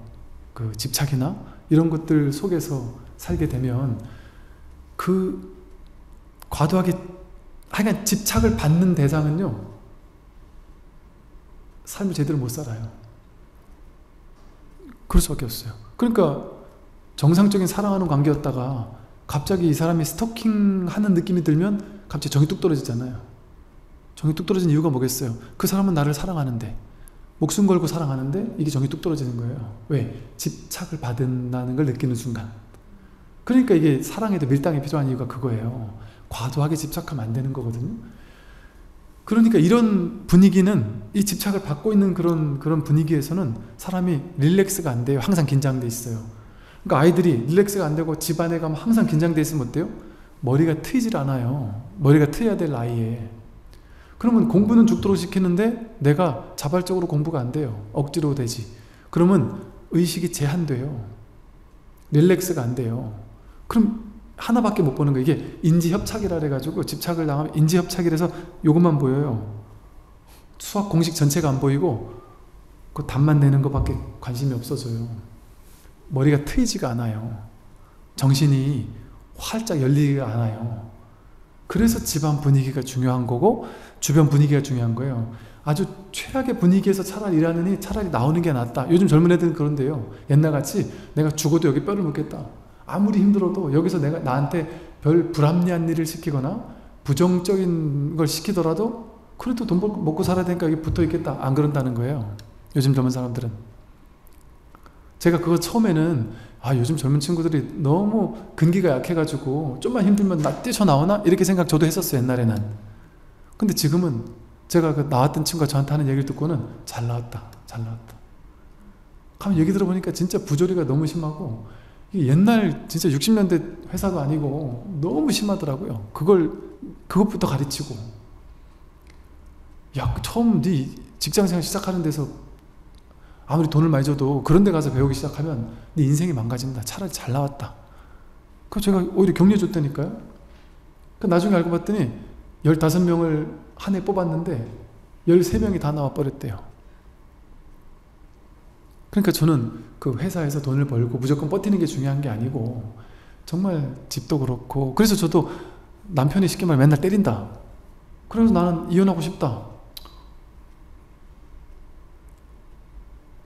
그 집착이나 이런 것들 속에서 살게 되면 과도하게 하여간 집착을 받는 대상은요 삶을 제대로 못 살아요. 그럴 수밖에 없어요. 그러니까 정상적인 사랑하는 관계였다가 갑자기 이 사람이 스토킹하는 느낌이 들면 갑자기 정이 뚝 떨어지잖아요. 정이 뚝 떨어진 이유가 뭐겠어요? 그 사람은 나를 사랑하는데, 목숨 걸고 사랑하는데 이게 정이 뚝 떨어지는 거예요. 왜? 집착을 받는다는 걸 느끼는 순간. 그러니까 이게 사랑에도 밀당이 필요한 이유가 그거예요. 과도하게 집착하면 안 되는 거거든요. 그러니까 이런 분위기는, 이 집착을 받고 있는 그런 분위기에서는 사람이 릴렉스가 안 돼요. 항상 긴장돼 있어요. 그러니까 아이들이 릴렉스가 안 되고 집안에 가면 항상 긴장돼 있으면 어때요? 머리가 트이질 않아요. 머리가 트여야 될 나이에. 그러면 공부는 죽도록 시키는데 내가 자발적으로 공부가 안 돼요. 억지로 되지. 그러면 의식이 제한돼요. 릴렉스가 안 돼요. 그럼 하나밖에 못 보는 거예요. 이게 인지협착이라 해가지고 집착을 당하면 인지협착이라서 이것만 보여요. 수학 공식 전체가 안 보이고 그 답만 내는 것밖에 관심이 없어져요. 머리가 트이지가 않아요. 정신이 활짝 열리지가 않아요. 그래서 집안 분위기가 중요한 거고 주변 분위기가 중요한 거예요. 아주 최악의 분위기에서 차라리 일하느니 차라리 나오는 게 낫다. 요즘 젊은 애들은 그런데요. 옛날같이 내가 죽어도 여기 뼈를 묻겠다. 아무리 힘들어도 여기서 내가 나한테 별 불합리한 일을 시키거나 부정적인 걸 시키더라도 그래도 돈 먹고 살아야 되니까 여기 붙어 있겠다. 안 그런다는 거예요. 요즘 젊은 사람들은. 제가 그거 처음에는 요즘 젊은 친구들이 너무 근기가 약해가지고 좀만 힘들면 나 뛰쳐나오나? 이렇게 생각 저도 했었어요. 옛날에는. 근데 지금은 제가 나왔던 친구가 저한테 하는 얘기를 듣고는 잘 나왔다. 가면 얘기 들어보니까 진짜 부조리가 너무 심하고 이게 옛날 진짜 60년대 회사도 아니고 너무 심하더라고요. 그것부터 가르치고 처음 네 직장생활 시작하는 데서 아무리 돈을 많이 줘도 그런 데 가서 배우기 시작하면 네 인생이 망가진다. 차라리 잘 나왔다. 그래서 제가 오히려 격려 줬다니까요. 나중에 알고 봤더니 15명을 한 해 뽑았는데 13명이 다 나와 버렸대요. 그러니까 저는 그 회사에서 돈을 벌고 무조건 버티는 게 중요한 게 아니고 정말 집도 그렇고, 그래서 저도 남편이 쉽게 말해 맨날 때린다. 그래서 나는 이혼하고 싶다.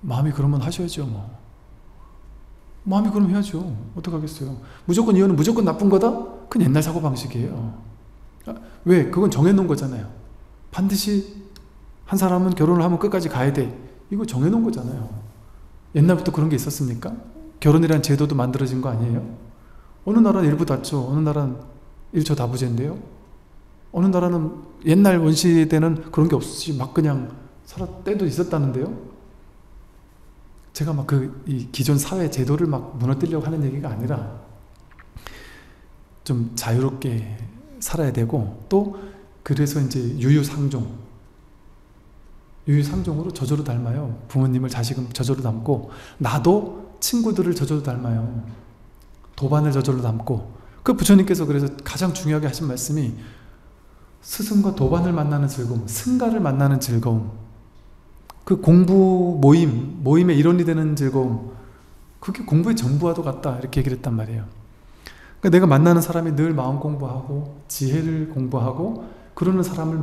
마음이 그러면 하셔야죠. 마음이 그럼 해야죠. 어떡하겠어요. 무조건 이혼은 무조건 나쁜 거다? 그건 옛날 사고방식이에요. 왜? 그건 정해놓은 거잖아요. 반드시 한 사람은 결혼을 하면 끝까지 가야 돼. 이거 정해놓은 거잖아요. 옛날부터 그런 게 있었습니까? 결혼이라는 제도도 만들어진 거 아니에요? 어느 나라는 일부 다초, 어느 나라는 일초 다부제인데요. 어느 나라는 옛날 원시대는 그런 게 없이 막 그냥 살았 때도 있었다는데요. 제가 막 이 기존 사회 제도를 막 무너뜨리려고 하는 얘기가 아니라 좀 자유롭게 살아야 되고, 또 그래서 이제 유유상종으로 저절로 닮아요. 부모님을 자식은 저절로 닮고, 나도 친구들을 저절로 닮아요. 도반을 저절로 닮고. 그 부처님께서 그래서 가장 중요하게 하신 말씀이 스승과 도반을 만나는 즐거움, 승가를 만나는 즐거움, 그 공부 모임의 일원이 되는 즐거움, 그게 공부의 전부와도 같다, 이렇게 얘기를 했단 말이에요. 그러니까 내가 만나는 사람이 늘 마음 공부하고 지혜를 공부하고 그러는 사람을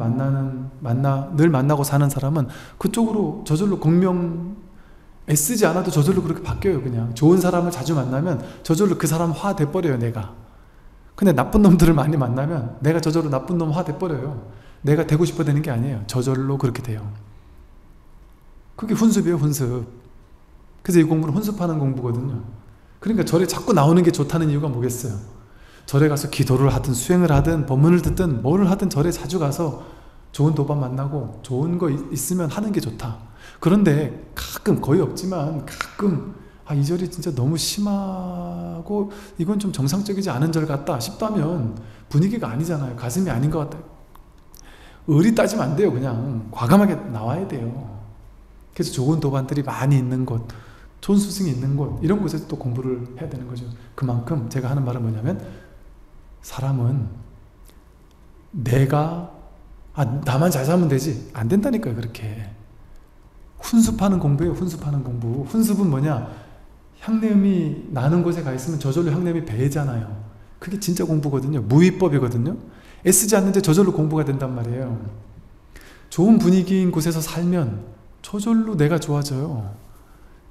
늘 만나고 사는 사람은 그쪽으로 저절로 공명 애쓰지 않아도 저절로 그렇게 바뀌어요. 그냥 좋은 사람을 자주 만나면 저절로 그 사람 화 돼버려요. 내가. 근데 나쁜 놈들을 많이 만나면 내가 저절로 나쁜 놈 화 돼버려요. 내가 되고 싶어 되는 게 아니에요. 저절로 그렇게 돼요. 그게 훈습이에요. 훈습. 그래서 이 공부는 훈습하는 공부거든요. 그러니까 절에 자꾸 나오는 게 좋다는 이유가 뭐겠어요? 절에 가서 기도를 하든 수행을 하든 법문을 듣든 뭐를 하든 절에 자주 가서 좋은 도반 만나고 좋은 거 있으면 하는 게 좋다. 그런데 가끔, 거의 없지만 가끔 이 절이 진짜 너무 심하고 이건 좀 정상적이지 않은 절 같다 싶다면 분위기가 아니잖아요. 가슴이 아닌 것 같다. 의리 따지면 안 돼요. 그냥 과감하게 나와야 돼요. 그래서 좋은 도반들이 많이 있는 곳, 좋은 스승이 있는 곳, 이런 곳에서 또 공부를 해야 되는 거죠. 그만큼 제가 하는 말은 뭐냐면, 사람은 내가 나만 잘 살면 되지, 안 된다니까요. 그렇게 훈습하는 공부예요. 훈습하는 공부. 훈습은 뭐냐, 향냄이 나는 곳에 가 있으면 저절로 향냄이 배잖아요. 그게 진짜 공부거든요. 무위법이거든요. 애쓰지 않는데 저절로 공부가 된단 말이에요. 좋은 분위기인 곳에서 살면 저절로 내가 좋아져요.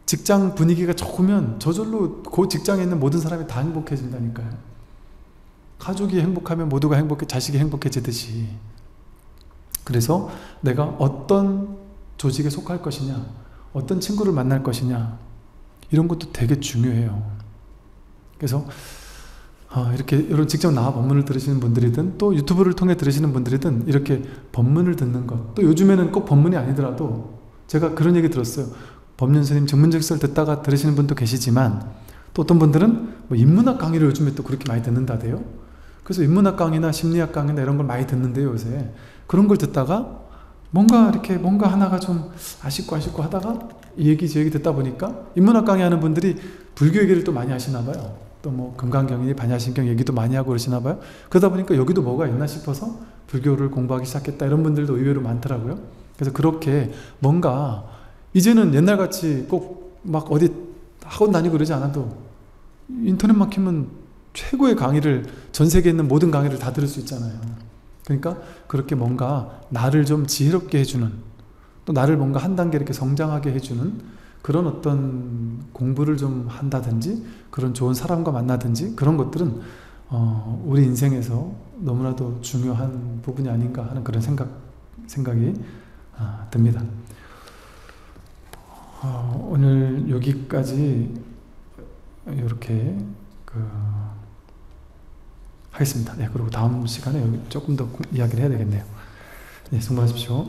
직장 분위기가 좋으면 저절로 그 직장에 있는 모든 사람이 다 행복해진다니까요. 가족이 행복하면 모두가 행복해, 자식이 행복해지듯이. 그래서 내가 어떤 조직에 속할 것이냐, 어떤 친구를 만날 것이냐, 이런 것도 되게 중요해요. 그래서 이렇게 이런 직접 나와 법문을 들으시는 분들이든 또 유튜브를 통해 들으시는 분들이든 이렇게 법문을 듣는 것, 또 요즘에는 꼭 법문이 아니더라도 제가 그런 얘기 들었어요. 법륜 스님 증문즉설 듣다가 들으시는 분도 계시지만 또 어떤 분들은 뭐 인문학 강의를 요즘에 또 그렇게 많이 듣는다대요. 그래서 인문학 강의나 심리학 강의나 이런 걸 많이 듣는데요. 요새 그런 걸 듣다가 뭔가 하나가 좀 아쉽고 하다가 이 얘기 저 얘기 듣다 보니까 인문학 강의 하는 분들이 불교 얘기를 또 많이 하시나 봐요. 또 뭐 금강경이니 반야심경 얘기도 많이 하고 그러시나 봐요. 그러다 보니까 여기도 뭐가 있나 싶어서 불교를 공부하기 시작했다, 이런 분들도 의외로 많더라고요. 그래서 그렇게 뭔가 이제는 옛날같이 꼭 막 어디 학원 다니고 그러지 않아도 인터넷만 키면 최고의 강의를, 전 세계에 있는 모든 강의를 다 들을 수 있잖아요. 그러니까 그렇게 뭔가 나를 좀 지혜롭게 해주는, 또 나를 뭔가 한 단계 이렇게 성장하게 해주는 그런 어떤 공부를 좀 한다든지, 그런 좋은 사람과 만나든지, 그런 것들은 우리 인생에서 너무나도 중요한 부분이 아닌가 하는 그런 생각이 듭니다. 오늘 여기까지 이렇게 하겠습니다. 네, 그리고 다음 시간에 여기 조금 더 이야기를 해야 되겠네요. 네, 수고하십시오.